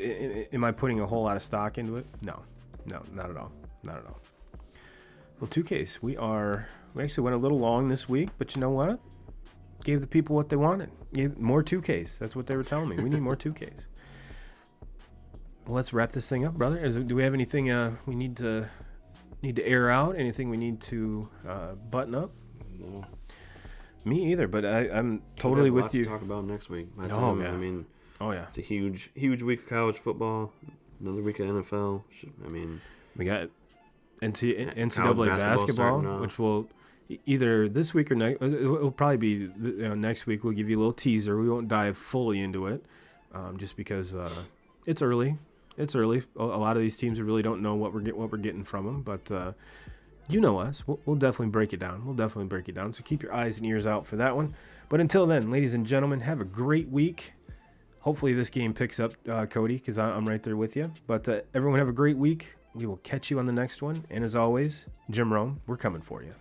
am I putting a whole lot of stock into it? No, not at all. Well, 2Ks, we actually went a little long this week, but you know what? Gave the people what they wanted. More 2Ks. That's what they were telling me. We need more 2Ks. Well, let's wrap this thing up, brother. Do we have anything we need to air out? Anything we need to button up? No. Me either, but I'm totally with you. To talk about next week. Yeah. I mean, yeah. It's a huge week of college football. Another week of NFL. We got NCAA basketball, which will either this week or next. It'll probably be next week. We'll give you a little teaser. We won't dive fully into it, just because it's early. It's early. A lot of these teams really don't know what we're getting from them, but you know us. We'll definitely break it down. So keep your eyes and ears out for that one. But until then, ladies and gentlemen, have a great week. Hopefully this game picks up, Cody, because I'm right there with you. But everyone have a great week. We will catch you on the next one. And as always, Jim Rome, we're coming for you.